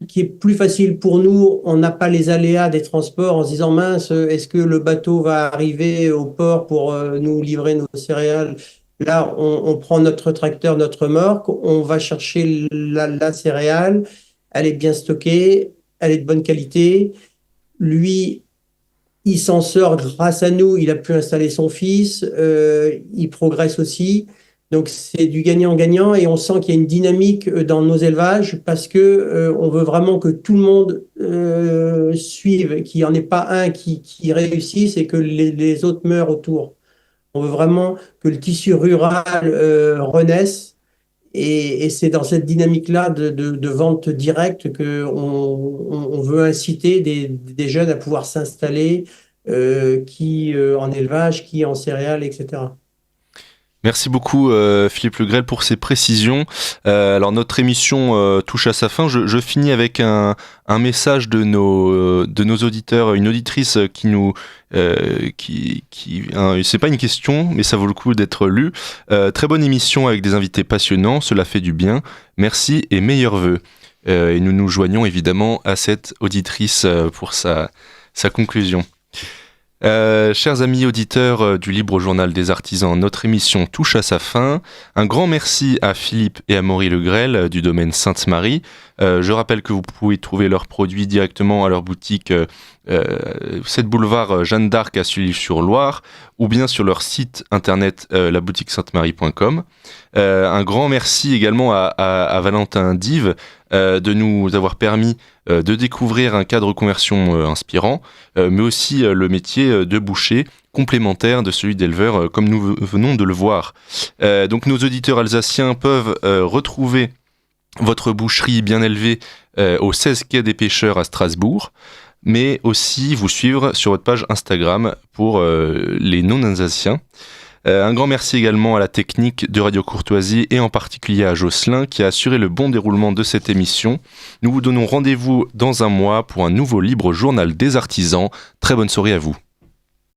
qui est plus facile pour nous. On n'a pas les aléas des transports en se disant, mince, est-ce que le bateau va arriver au port pour nous livrer nos céréales? Là, on prend notre tracteur, notre remorque, on va chercher la céréale, elle est bien stockée, elle est de bonne qualité. Lui, il s'en sort grâce à nous, il a pu installer son fils, il progresse aussi. Donc c'est du gagnant-gagnant et on sent qu'il y a une dynamique dans nos élevages parce que on veut vraiment que tout le monde suive, qu'il n'y en ait pas un qui réussisse et que les autres meurent autour. On veut vraiment que le tissu rural renaisse et c'est dans cette dynamique-là de vente directe qu'on veut inciter des jeunes à pouvoir s'installer, qui en élevage, qui en céréales, etc. Merci beaucoup Philippe Le Grel pour ces précisions. Alors notre émission touche à sa fin. Je finis avec un message de nos auditeurs, une auditrice qui nous c'est pas une question, mais ça vaut le coup d'être lu. Très bonne émission avec des invités passionnants, cela fait du bien. Merci et meilleurs vœux. Et nous nous joignons évidemment à cette auditrice pour sa conclusion. Chers amis auditeurs du Libre Journal des Artisans, notre émission touche à sa fin. Un grand merci à Philippe et à Amaury Le Grel du domaine Sainte-Marie. Je rappelle que vous pouvez trouver leurs produits directement à leur boutique 7 boulevard Jeanne d'Arc à Sully-sur-Loire ou bien sur leur site internet laboutiquesaintemarie.com. Un grand merci également à Valentin Dive de nous avoir permis de découvrir un cadre conversion inspirant, mais aussi le métier de boucher complémentaire de celui d'éleveur, comme nous venons de le voir. Donc nos auditeurs alsaciens peuvent retrouver votre boucherie bien élevée au 16 quai des Pêcheurs à Strasbourg, mais aussi vous suivre sur votre page Instagram pour les non-alsaciens. Un grand merci également à la technique de Radio Courtoisie et en particulier à Jocelyn qui a assuré le bon déroulement de cette émission. Nous vous donnons rendez-vous dans un mois pour un nouveau Libre Journal des Artisans. Très bonne soirée à vous.